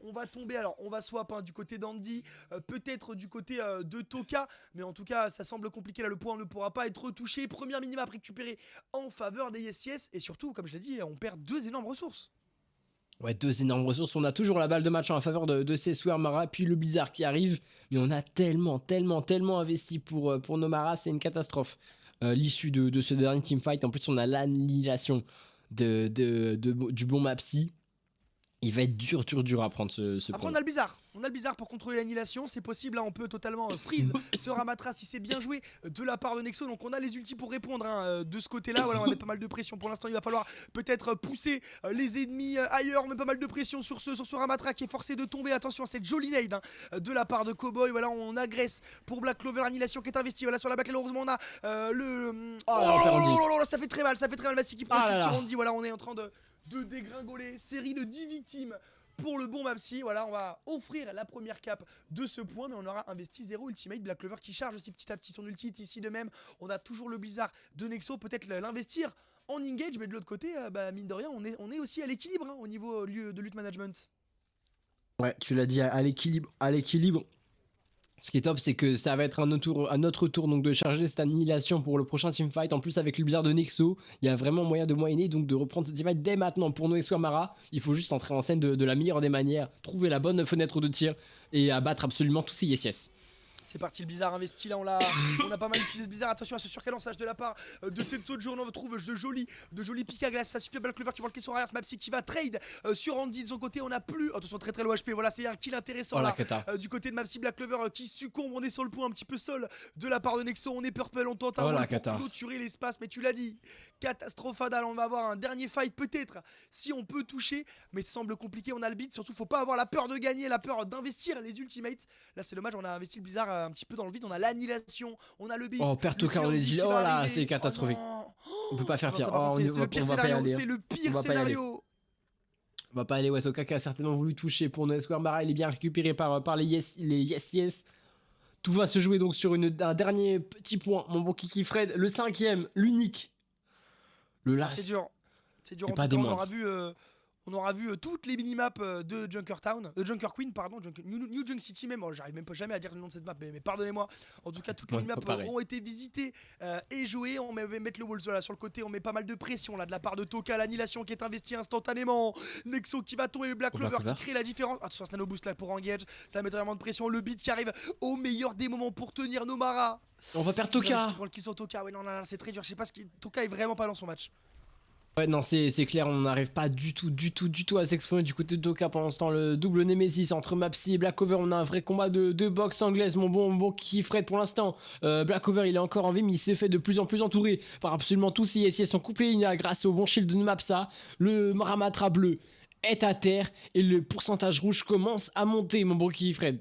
on va tomber, alors on va swap, hein, du côté d'Andy, peut-être du côté de Toka, mais en tout cas ça semble compliqué, là le point ne pourra pas être retouché. Première minimap récupérée en faveur des YesYes, et surtout comme je l'ai dit, on perd 2 énormes ressources. Ouais, 2 énormes ressources, on a toujours la balle de match en faveur de ces Square Mara, puis le Blizzard qui arrive, mais on a tellement investi pour nos Mara, c'est une catastrophe. L'issue de ce dernier teamfight. En plus, on a l'annihilation du bon Mapsi. Il va être dur à prendre ce Après, on a le bizarre pour contrôler l'annihilation. C'est possible, là, on peut totalement freeze ce Ramatras si c'est bien joué de la part de Nexo. Donc, on a les ultis pour répondre, hein, de ce côté-là. Voilà, on va mettre pas mal de pression. Pour l'instant, il va falloir peut-être pousser les ennemis ailleurs. On met pas mal de pression sur ce Ramatra qui est forcé de tomber. Attention à cette jolie nade, hein, de la part de Cowboy. Voilà, on agresse pour Black Clover. Annihilation qui est investie. Voilà, sur la backline, heureusement, on a ça fait très mal. Massi qui prend le kill sur Andy. Voilà, on est en train de dégringoler. Série de 10 victimes pour le bon Mapsi. Voilà, on va offrir la première cape de ce point, mais on aura investi 0 ultimate. Black Clover qui charge aussi petit à petit son ulti. Ici de même, on a toujours le Blizzard de Nexo, peut-être l'investir en engage, mais de l'autre côté, mine de rien, on est aussi à l'équilibre, hein, au niveau de lutte management. Ouais, tu l'as dit, à l'équilibre. Ce qui est top, c'est que ça va être à notre tour donc de charger cette annihilation pour le prochain teamfight. En plus, avec le Blizzard de Nexo, il y a vraiment moyen de moyenner, donc de reprendre ce teamfight dès maintenant pour nos Square Mara. Il faut juste entrer en scène de la meilleure des manières, trouver la bonne fenêtre de tir et abattre absolument tous ces YesYes. C'est parti, le Blizzard investi, là on a pas mal utilisé ce Blizzard. Attention à ce surcalençage de la part de Senso de jour. On retrouve de jolis pics à glace. Ça suffit, Black Clover qui voit le kill sur arrière. Mapsi qui va trade sur Andy de son côté. On a plus, attention, très low HP. Voilà, c'est un kill intéressant là du côté de Mapsi. Black Clover qui succombe. On est sur le point un petit peu seul de la part de Nexo. On est purple, on tente à pour clôturer l'espace, mais tu l'as dit, catastrophadal. On va avoir un dernier fight peut-être si on peut toucher, mais ça semble compliqué. On a le beat, surtout faut pas avoir la peur de gagner, la peur d'investir les ultimates. Là c'est dommage, on a investi le Blizzard un petit peu dans le vide. On a l'annihilation, on a le beat. Oh, perd Toka, on est dit, oh là, c'est catastrophique. On peut pas faire pire. C'est le pire scénario, c'est le pire scénario. On va pas aller. Ouais, Toka qui a certainement voulu toucher pour nos Square Mara. Il est bien récupéré par les YesYes. Tout va se jouer donc sur un dernier petit point. Mon bon Kiki Fred, le 5ème, l'unique. Le last. C'est dur. En tout cas, on aura vu toutes les minimaps de Junker Queen, pardon, New Junk City même. Oh, j'arrive même pas jamais à dire le nom de cette map, mais pardonnez-moi. En tout cas, toutes les minimaps ont été visitées et jouées. On va mettre le wall là sur le côté. On met pas mal de pression là de la part de Toka. L'annihilation qui est investie instantanément. Nexo qui va tomber, Black Clover qui crée la différence. Attention, Nano Boost là pour engage. Ça va mettre vraiment de pression. Le beat qui arrive au meilleur des moments pour tenir nos Mara. On va perdre Toka. Pour le kill sur Toka. Ouais, non, c'est très dur. Je sais pas Toka est vraiment pas dans son match. Ouais, non, c'est clair, on n'arrive pas du tout à s'exprimer du côté de Toka pendant ce temps. Le double Nemesis entre Mapsi et Black Clover, on a un vrai combat de boxe anglaise. Mon bon Kiki Fred pour l'instant. Black Clover il est encore en vie, mais il s'est fait de plus en plus entouré par absolument tous ces YesYes. Sont couplés grâce au bon shield de Mapsa. Le Ramatra bleu est à terre et le pourcentage rouge commence à monter, mon bon Kiki Fred.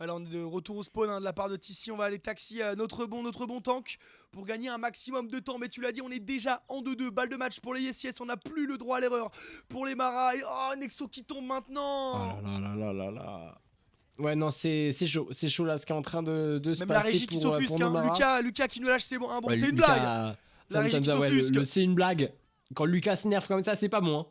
Alors on est de retour au spawn de la part de Tissi, on va aller taxi notre bon tank pour gagner un maximum de temps. Mais tu l'as dit, on est déjà en 2-2, balle de match pour les yes, on n'a plus le droit à l'erreur pour les Maras. Et oh, Nexo qui tombe maintenant. Oh là là là là là. Ouais, non, c'est chaud là ce qui est en train de se Même passer. la régie qui s'offusque, hein. Lucas qui nous lâche, c'est bon, hein. Bon, Ouais, c'est une Lucas, blague. La régie qui ouais, s'offusque. c'est une blague. Quand Lucas s'énerve comme ça, c'est pas bon. Hein.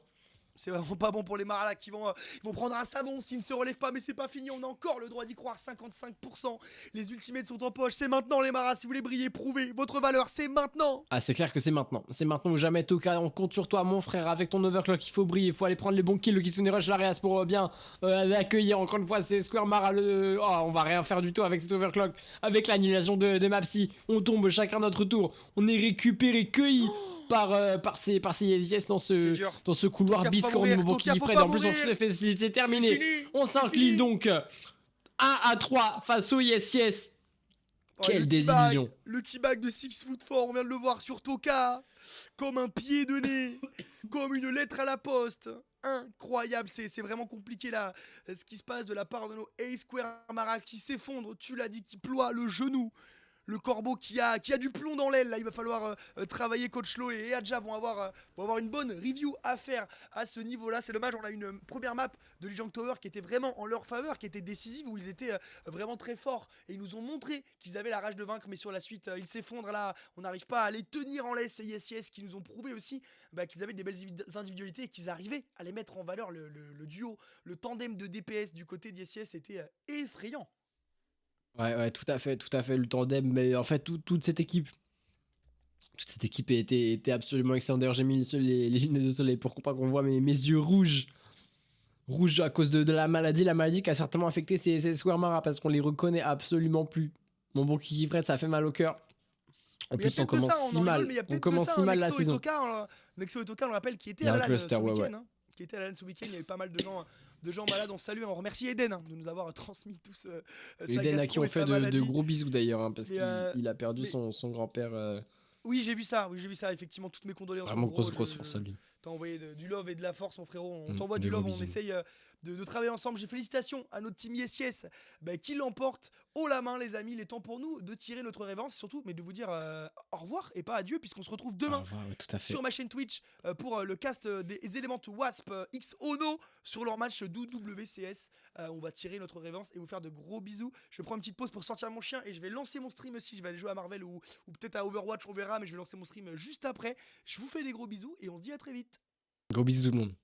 C'est vraiment pas bon pour les Maras là qui vont prendre un savon s'ils ne se relèvent pas, mais c'est pas fini, on a encore le droit d'y croire, 55%. Les ultimates sont en poche, c'est maintenant les Maras, si vous voulez briller, prouvez votre valeur, c'est maintenant. Ah, c'est clair que c'est maintenant. C'est maintenant ou jamais, Toka. On compte sur toi, mon frère, avec ton overclock. Il faut briller, il faut aller prendre les bons kills. Le Kitsune Rush l'Arias pour bien accueillir. Encore une fois, c'est Square Mara. Oh, on va rien faire du tout avec cet overclock. Avec l'annulation de Mapsy. On tombe chacun notre tour. On est récupéré, cueilli. Par ces yes dans ce couloir biscorne Mobo qui Fred. En plus, c'est terminé. On s'incline donc 1-3 face au yes. Oh, quelle désillusion. Le T-bag de 6 foot fort, on vient de le voir sur Toka. Comme un pied de nez. Comme une lettre à la poste. Incroyable, c'est vraiment compliqué là. Ce qui se passe de la part de nos A-Square Mara qui s'effondre. Tu l'as dit, qui ploie le genou. Le corbeau qui a du plomb dans l'aile, là il va falloir travailler. Coach Lo et Adja vont avoir une bonne review à faire à ce niveau là. C'est dommage, on a une première map de Legend Tower qui était vraiment en leur faveur, qui était décisive, où ils étaient vraiment très forts et ils nous ont montré qu'ils avaient la rage de vaincre, mais sur la suite ils s'effondrent là, on n'arrive pas à les tenir en laisse. Et yes qui nous ont prouvé aussi qu'ils avaient des belles individualités et qu'ils arrivaient à les mettre en valeur. Le duo, le tandem de DPS du côté d'Yes était effrayant. Ouais, tout à fait, le tandem, mais en fait, toute cette équipe était absolument excellente. D'ailleurs, j'ai mis les lunettes de soleil pour pas qu'on voit mes yeux rouges à cause de la maladie qui a certainement affecté ces Square Mara parce qu'on les reconnaît absolument plus. Mon bon Kiki Fred, ça fait mal au cœur. En plus, on commence si mal. On commence si mal la saison. Nexo et Toka, on le rappelle, qui était à LAN ce week-end. Qui était à LAN ce week-end, il y avait pas mal de gens malades. On salue, on remercie Eden de nous avoir transmis tous Eden à qui on fait de gros bisous d'ailleurs, parce qu'il a perdu son grand-père. Oui, j'ai vu ça, effectivement, toutes mes condoléances. Vraiment grosse force à lui. T'as envoyé du love et de la force, mon frérot. On t'envoie du love, on essaye de travailler ensemble. J'ai félicitations à notre team Yes qui l'emporte haut la main, les amis. Il est temps pour nous de tirer notre revanche, surtout, mais de vous dire au revoir et pas adieu, puisqu'on se retrouve demain sur ma chaîne Twitch pour le cast des éléments Wasp X Ono sur leur match WCS. On va tirer notre revanche et vous faire de gros bisous. Je prends une petite pause pour sortir mon chien et je vais lancer mon stream aussi. Je vais aller jouer à Marvel ou peut-être à Overwatch, on verra, mais je vais lancer mon stream juste après. Je vous fais des gros bisous et on se dit à très vite. Gros bisous tout le monde.